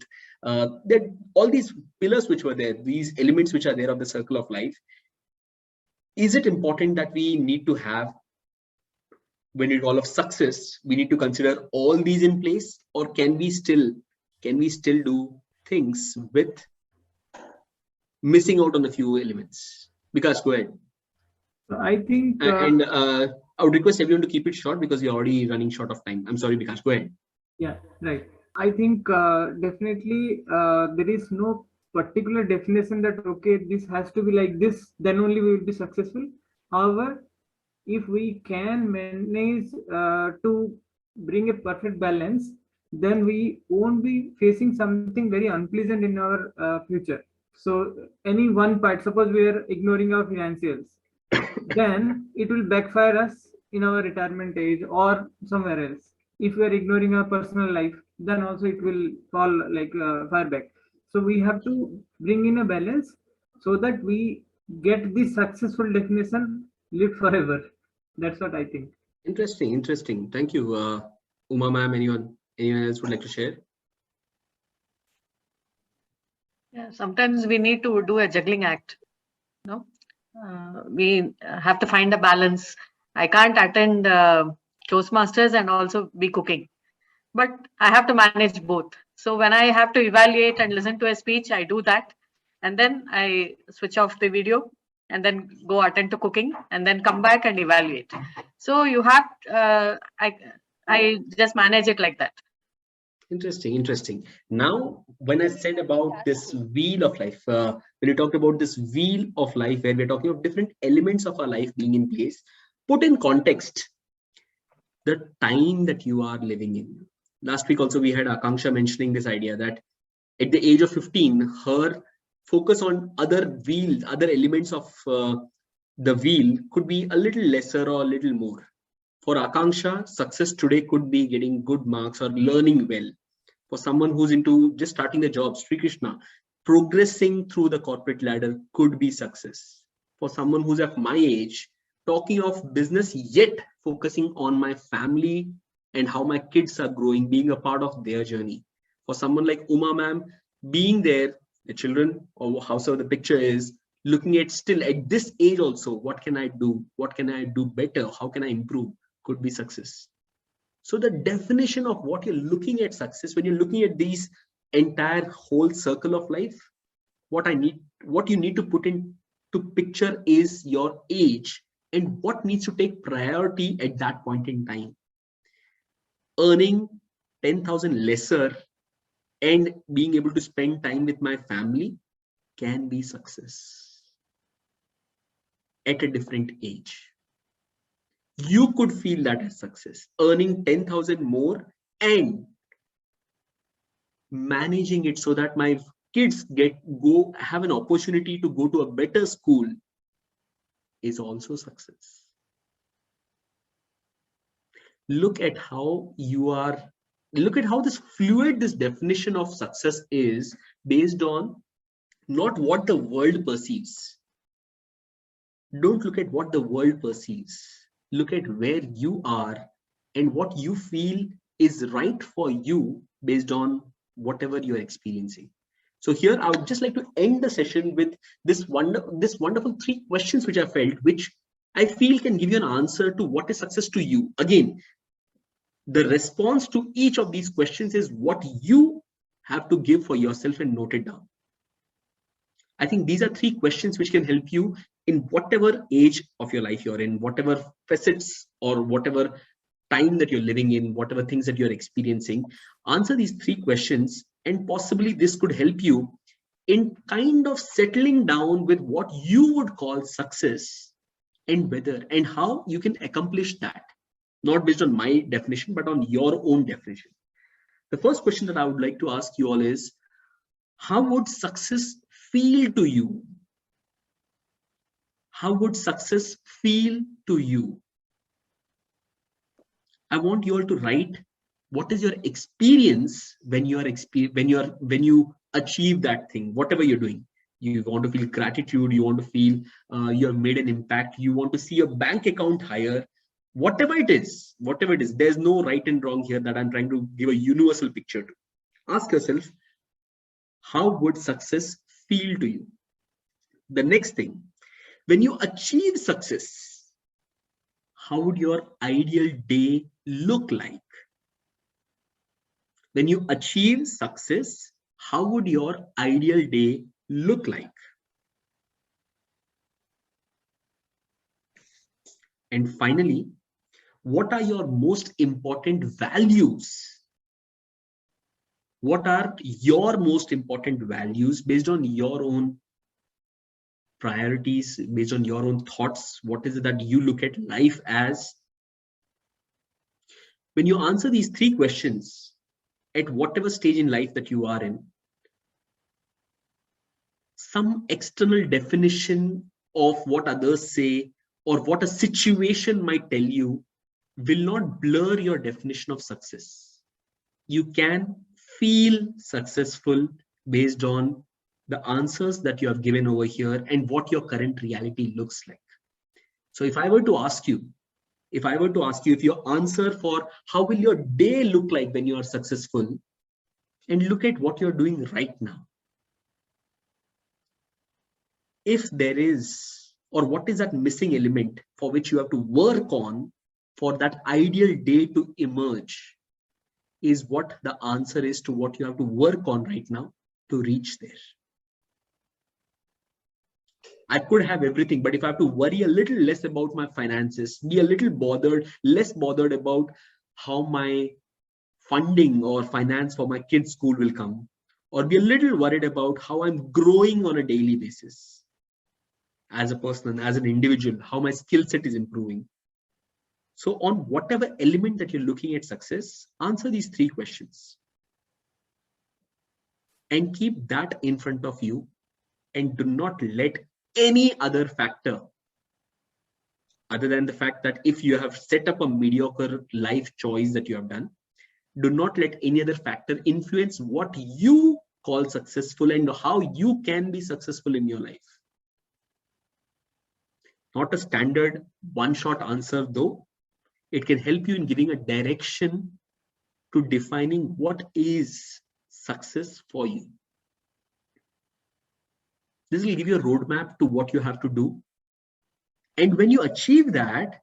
There all these pillars which were there, these elements which are there of the circle of life. Is it important that we need to have, when we talk of success, we need to consider all these in place, or can we still do things with missing out on a few elements? Because go ahead. I think I would request everyone to keep it short because you're already running short of time. I'm sorry, Bikash, go ahead. Yeah, right. I think definitely there is no particular definition that okay, this has to be like this, then only we will be successful. However, if we can manage to bring a perfect balance, then we won't be facing something very unpleasant in our future. So any one part, suppose we are ignoring our financials, then it will backfire us in our retirement age or somewhere else. If we are ignoring our personal life, then also it will fall like fire back. So we have to bring in a balance so that we get the successful definition, live forever. That's what I think. Interesting. Thank you. Uma ma'am, anyone else would like to share? Yeah, sometimes we need to do a juggling act. No, we have to find a balance. I can't attend Toastmasters and also be cooking, but I have to manage both. So when I have to evaluate and listen to a speech, I do that, and then I switch off the video and then go attend to cooking and then come back and evaluate. So you have I just manage it like that. Interesting. Now, when I said about this wheel of life, when you talked about this wheel of life, where we're talking of different elements of our life being in place, put in context the time that you are living in. Last week also we had Akanksha mentioning this idea that at the age of 15, her focus on other wheels, other elements of the wheel could be a little lesser or a little more. For Akanksha, success today could be getting good marks or learning well. For someone who's into just starting the job, Sri Krishna, progressing through the corporate ladder could be success. For someone who's at my age, talking of business yet focusing on my family and how my kids are growing, being a part of their journey. For someone like Uma ma'am, being there, the children or howsoever the picture is, looking at still at this age also, what can I do? What can I do better? How can I improve? Could be success. So the definition of what you're looking at success, when you're looking at these entire whole circle of life, what you need to put in to picture is your age and what needs to take priority at that point in time. Earning 10,000 lesser and being able to spend time with my family can be success at a different age. You could feel that as success, earning 10,000 more and managing it so that my kids have an opportunity to go to a better school is also success. Look at how this fluid, this definition of success is based on not what the world perceives. Don't look at what the world perceives. Look at where you are and what you feel is right for you based on whatever you're experiencing. So here I would just like to end the session with this wonderful 3 questions which I felt, which I feel can give you an answer to what is success to you. Again, the response to each of these questions is what you have to give for yourself and note it down. I think these are 3 questions which can help you in whatever age of your life you're in, whatever facets or whatever time that you're living in, whatever things that you're experiencing. Answer these 3 questions and possibly this could help you in kind of settling down with what you would call success and whether and how you can accomplish that. Not based on my definition, but on your own definition. The first question that I would like to ask you all is, how would success feel to you? How would success feel to you? I want you all to write what is your experience when you achieve that thing, whatever you're doing. You want to feel gratitude, you want to feel you have made an impact, you want to see your bank account higher, whatever it is, there's no right and wrong here that I'm trying to give a universal picture to. Ask yourself, how would success feel to you? The next thing, when you achieve success, how would your ideal day look like? When you achieve success, how would your ideal day look like? And finally, what are your most important values? What are your most important values based on your own priorities, based on your own thoughts? What is it that you look at life as? When you answer these 3 questions at whatever stage in life that you are in, some external definition of what others say or what a situation might tell you will not blur your definition of success. You can feel successful based on the answers that you have given over here and what your current reality looks like. So if I were to ask you if your answer for how will your day look like when you are successful, and look at what you're doing right now. If there is, or what is that missing element for which you have to work on for that ideal day to emerge, is what the answer is to what you have to work on right now to reach there. I could have everything, but if I have to worry a little less about my finances, be a little less bothered about how my funding or finance for my kids' school will come, or be a little worried about how I'm growing on a daily basis as a person, as an individual, how my skill set is improving. So on whatever element that you're looking at success, answer these 3 questions and keep that in front of you, and do not let any other factor other than the fact that if you have set up a mediocre life choice that you have done, do not let any other factor influence what you call successful and how you can be successful in your life. Not a standard one-shot answer though. It can help you in giving a direction to defining what is success for you. This will give you a roadmap to what you have to do. And when you achieve that,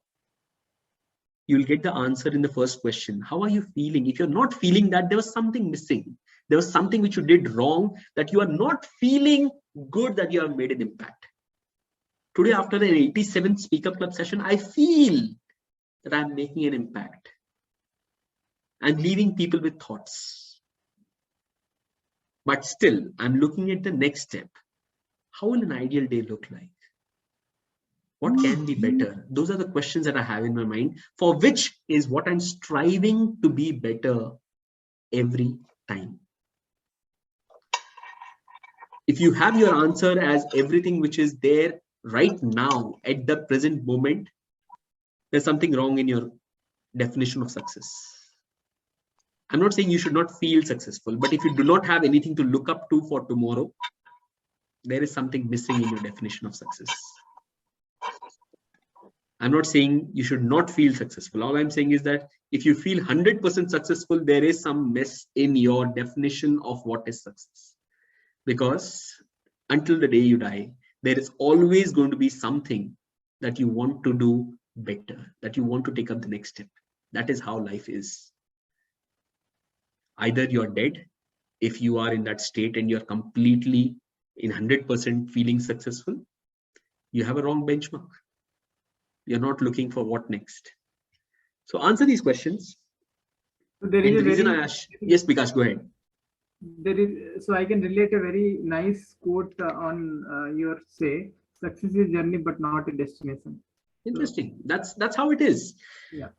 you'll get the answer in the first question. How are you feeling? If you're not feeling that, there was something missing. There was something which you did wrong, that you are not feeling good that you have made an impact. Today, after an 87 Speak Up Club session, I feel that I'm making an impact. I'm leaving people with thoughts. But still, I'm looking at the next step. How will an ideal day look like? What can be better? Those are the questions that I have in my mind, for which is what I'm striving to be better every time. If you have your answer as everything which is there right now at the present moment, there's something wrong in your definition of success. I'm not saying you should not feel successful, but if you do not have anything to look up to for tomorrow, there is something missing in your definition of success. I'm not saying you should not feel successful. All I'm saying is that if you feel 100% successful, there is some mess in your definition of what is success. Because until the day you die, there is always going to be something that you want to do better, that you want to take up the next step. That is how life is. Either you're dead, if you are in that state and you're completely in 100% feeling successful, you have a wrong benchmark. You're not looking for what next. So answer these questions. So there is a very, yes, Bikash, go ahead. There is, so I can relate a very nice quote on your say, success is a journey but not a destination. Interesting. That's how it is. Yeah.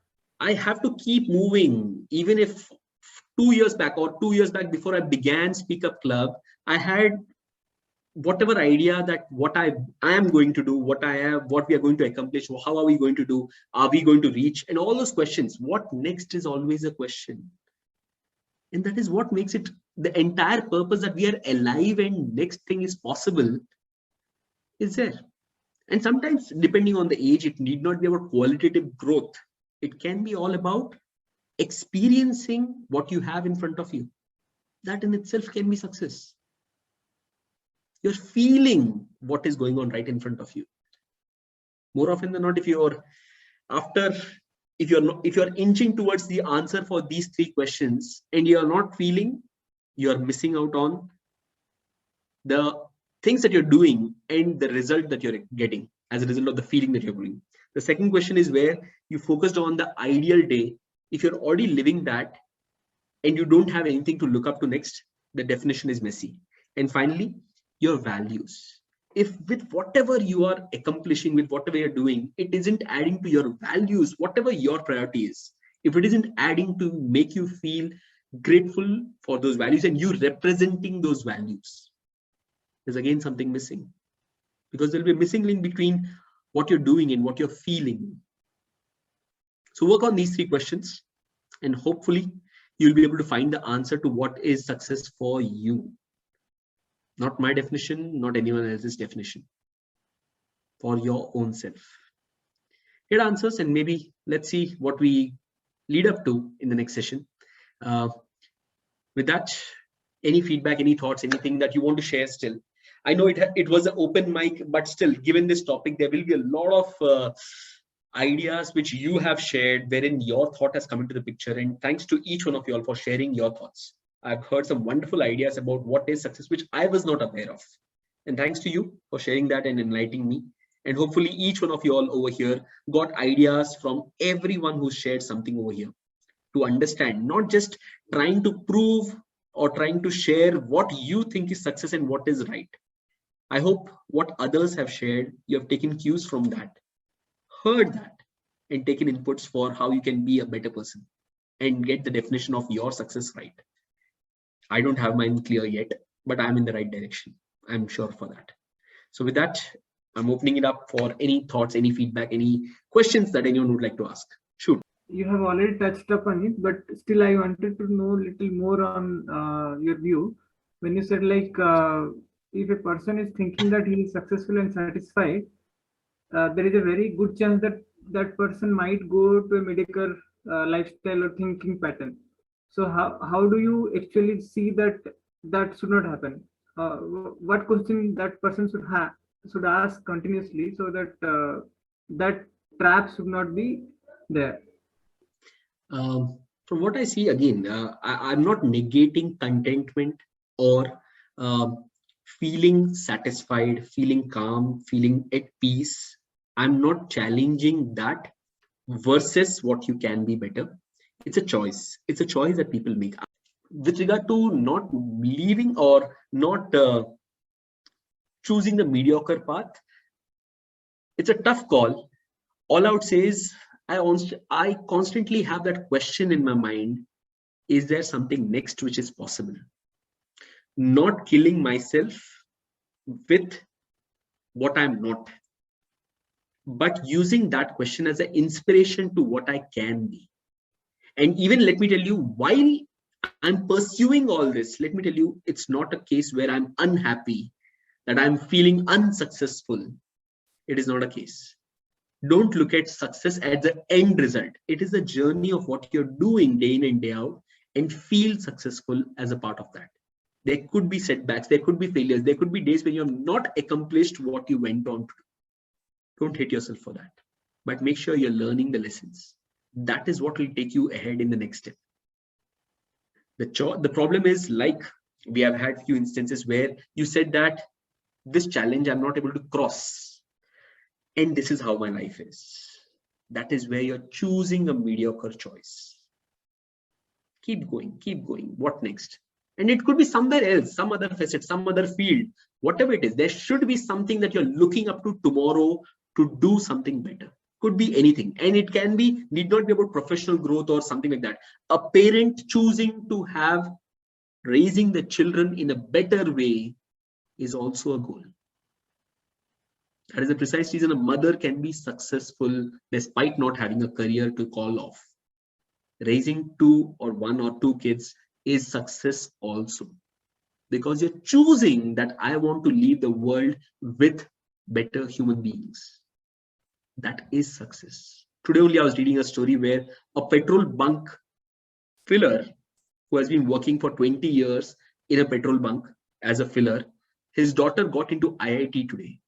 I have to keep moving. Even if 2 years back or 2 years back before I began Speak Up Club, I had whatever idea that what I am going to do, what we are going to accomplish, how are we going to do, are we going to reach, and all those questions. What next is always a question. And that is what makes it the entire purpose, that we are alive and next thing is possible is there. And sometimes, depending on the age, it need not be about qualitative growth. It can be all about experiencing what you have in front of you. That in itself can be success. You're feeling what is going on right in front of you. More often than not, if you're inching towards the answer for these 3 questions and you're not feeling, you're missing out on the things that you're doing and the result that you're getting as a result of the feeling that you're doing. The second question is where you focused on the ideal day. If you're already living that and you don't have anything to look up to next, the definition is messy. And finally, your values. If with whatever you are accomplishing, with whatever you're doing, it isn't adding to your values, whatever your priority is, if it isn't adding to make you feel grateful for those values and you representing those values, there's again something missing. Because there'll be a missing link between what you're doing and what you're feeling. So work on these 3 questions and hopefully you'll be able to find the answer to what is success for you. Not my definition, not anyone else's definition. For your own self. Get answers and maybe let's see what we lead up to in the next session. With that, any feedback, any thoughts, anything that you want to share still? I know it was an open mic, but still, given this topic, there will be a lot of ideas which you have shared, wherein your thought has come into the picture. And thanks to each one of you all for sharing your thoughts. I've heard some wonderful ideas about what is success, which I was not aware of. And thanks to you for sharing that and enlightening me. And hopefully each one of you all over here got ideas from everyone who shared something over here to understand, not just trying to prove or trying to share what you think is success and what is right. I hope what others have shared, you have taken cues from that, heard that, and taken inputs for how you can be a better person and get the definition of your success right. I don't have mine clear yet, but I'm in the right direction. I'm sure for that. So with that, I'm opening it up for any thoughts, any feedback, any questions that anyone would like to ask. Shoot. You have already touched upon it, but still I wanted to know a little more on your view. When you said like, if a person is thinking that he is successful and satisfied, there is a very good chance that that person might go to a mediocre lifestyle or thinking pattern. So how do you actually see that that should not happen? What question that person should ask continuously so that that trap should not be there? From what I see, again, I'm not negating contentment or feeling satisfied, feeling calm, feeling at peace. I'm not challenging that versus what you can be better. It's a choice. It's a choice that people make. With regard to not leaving or not choosing the mediocre path, it's a tough call. All I would say is I constantly have that question in my mind. Is there something next which is possible? Not killing myself with what I'm not, but using that question as an inspiration to what I can be. And even let me tell you, while I'm pursuing all this, let me tell you, it's not a case where I'm unhappy, that I'm feeling unsuccessful. It is not a case. Don't look at success as the end result. It is a journey of what you're doing day in and day out, and feel successful as a part of that. There could be setbacks, there could be failures, there could be days when you have not accomplished what you went on to do. Don't hate yourself for that, but make sure you're learning the lessons. That is what will take you ahead in the next step. The problem is, like, we have had few instances where you said that this challenge I'm not able to cross, and this is how my life is. That is where you're choosing a mediocre choice. Keep going, keep going. What next? And it could be somewhere else, some other facet, some other field, whatever it is. There should be something that you're looking up to tomorrow to do something better. Could be anything, and it can be, need not be about professional growth or something like that. A parent choosing to have raising the children in a better way is also a goal. That is the precise reason a mother can be successful despite not having a career to call off. Raising 2 or 1 or 2 kids is success also, because you're choosing that I want to leave the world with better human beings. That is success. Today only I was reading a story where a petrol bunk filler who has been working for 20 years in a petrol bunk as a filler, his daughter got into IIT today.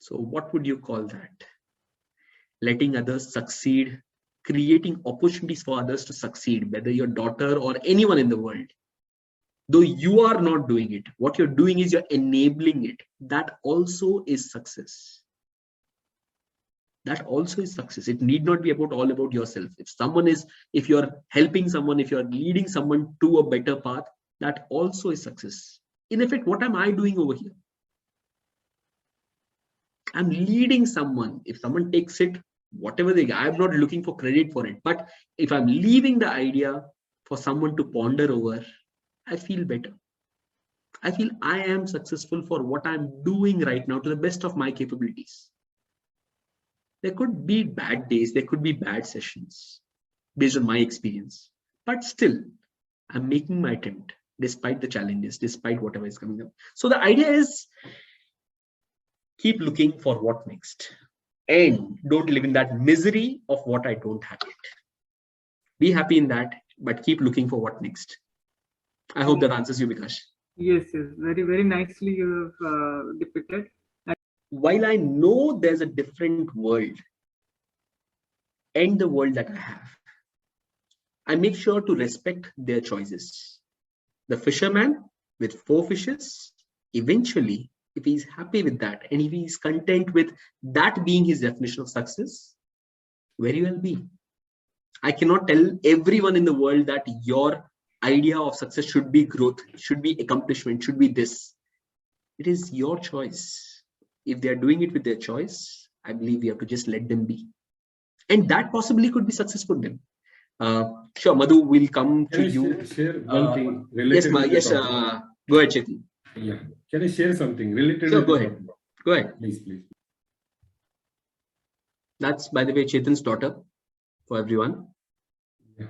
So what would you call that? Letting others succeed, creating opportunities for others to succeed, whether your daughter or anyone in the world. Though you are not doing it, what you're doing is you're enabling it. That also is success. That also is success. It need not be all about yourself. If you're helping someone, if you're leading someone to a better path, that also is success. In effect, what am I doing over here? I'm leading someone. If someone takes it, whatever I'm not looking for credit for it. But if I'm leaving the idea for someone to ponder over, I feel better. I feel I am successful for what I'm doing right now to the best of my capabilities. There could be bad days, there could be bad sessions based on my experience, but still I'm making my attempt despite the challenges, despite whatever is coming up. So the idea is, keep looking for what next, and don't live in that misery of what I don't have yet. Be happy in that, but keep looking for what next. I hope that answers you, Vikash. Yes, very, very nicely you have depicted. While I know there's a different world and the world that I have, I make sure to respect their choices. The fisherman with 4 fishes, eventually, if he's happy with that and if he's content with that being his definition of success, very well be. I cannot tell everyone in the world that your idea of success should be growth, should be accomplishment, should be this. It is your choice. If they are doing it with their choice, I believe we have to just let them be. And that possibly could be successful then. Sure, Madhu, will come to you. Share one thing related yes, to the topic. Go ahead, Chetan. Yeah. Can I share something related Sure, to go the ahead. topic? Go ahead. Please. That's, by the way, Chetan's daughter for everyone. Yeah.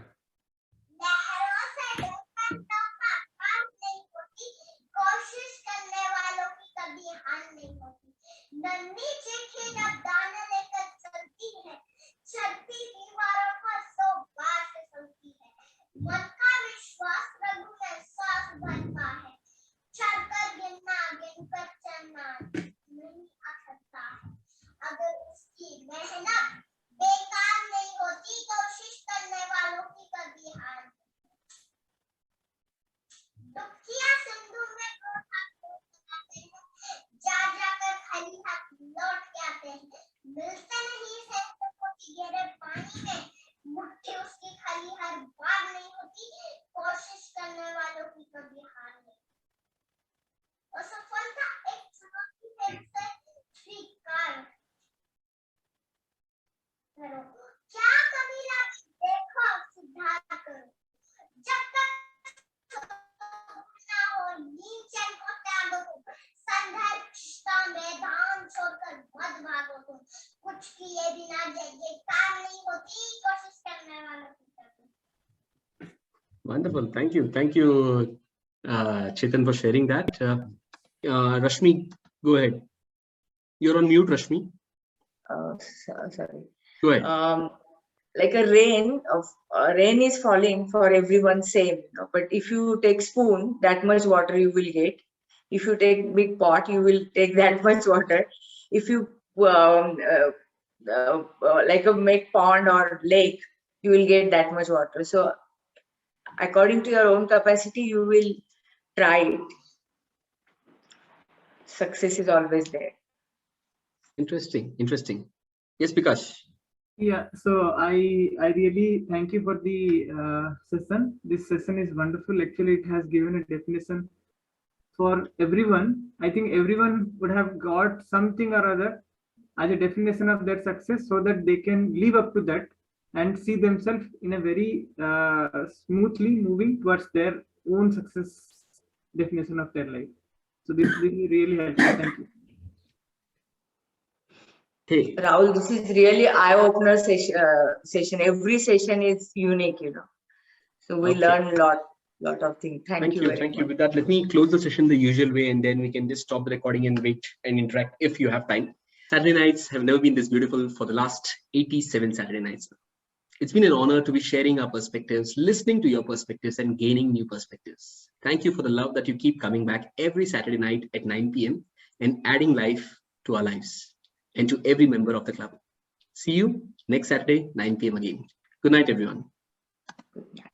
Wonderful. Thank you. Thank you, Chetan, for sharing that. Rashmi, go ahead. You're on mute, Rashmi. Sorry. Go ahead. Like rain is falling for everyone same, but if you take spoon, that much water you will get. If you take big pot, you will take that much water. If you make pond or lake, you will get that much water. So according to your own capacity, you will try it. Success is always there. Interesting. Yes, Bikash. Yeah, so I really thank you for the session. This session is wonderful. Actually, it has given a definition for everyone. I think everyone would have got something or other as a definition of their success, so that they can live up to that and see themselves in a very smoothly moving towards their own success definition of their life. So this really helpful. Thank you. Hey. Rahul, this is really eye-opener session. Every session is unique, So we learn a lot of things. Thank you. Thank you. With that, let me close the session the usual way, and then we can just stop the recording and wait and interact if you have time. Saturday nights have never been this beautiful for the last 87 Saturday nights. It's been an honor to be sharing our perspectives, listening to your perspectives, and gaining new perspectives. Thank you for the love that you keep coming back every Saturday night at 9 p.m. and adding life to our lives and to every member of the club. See you next Saturday, 9 p.m. again. Good night, everyone. Good night.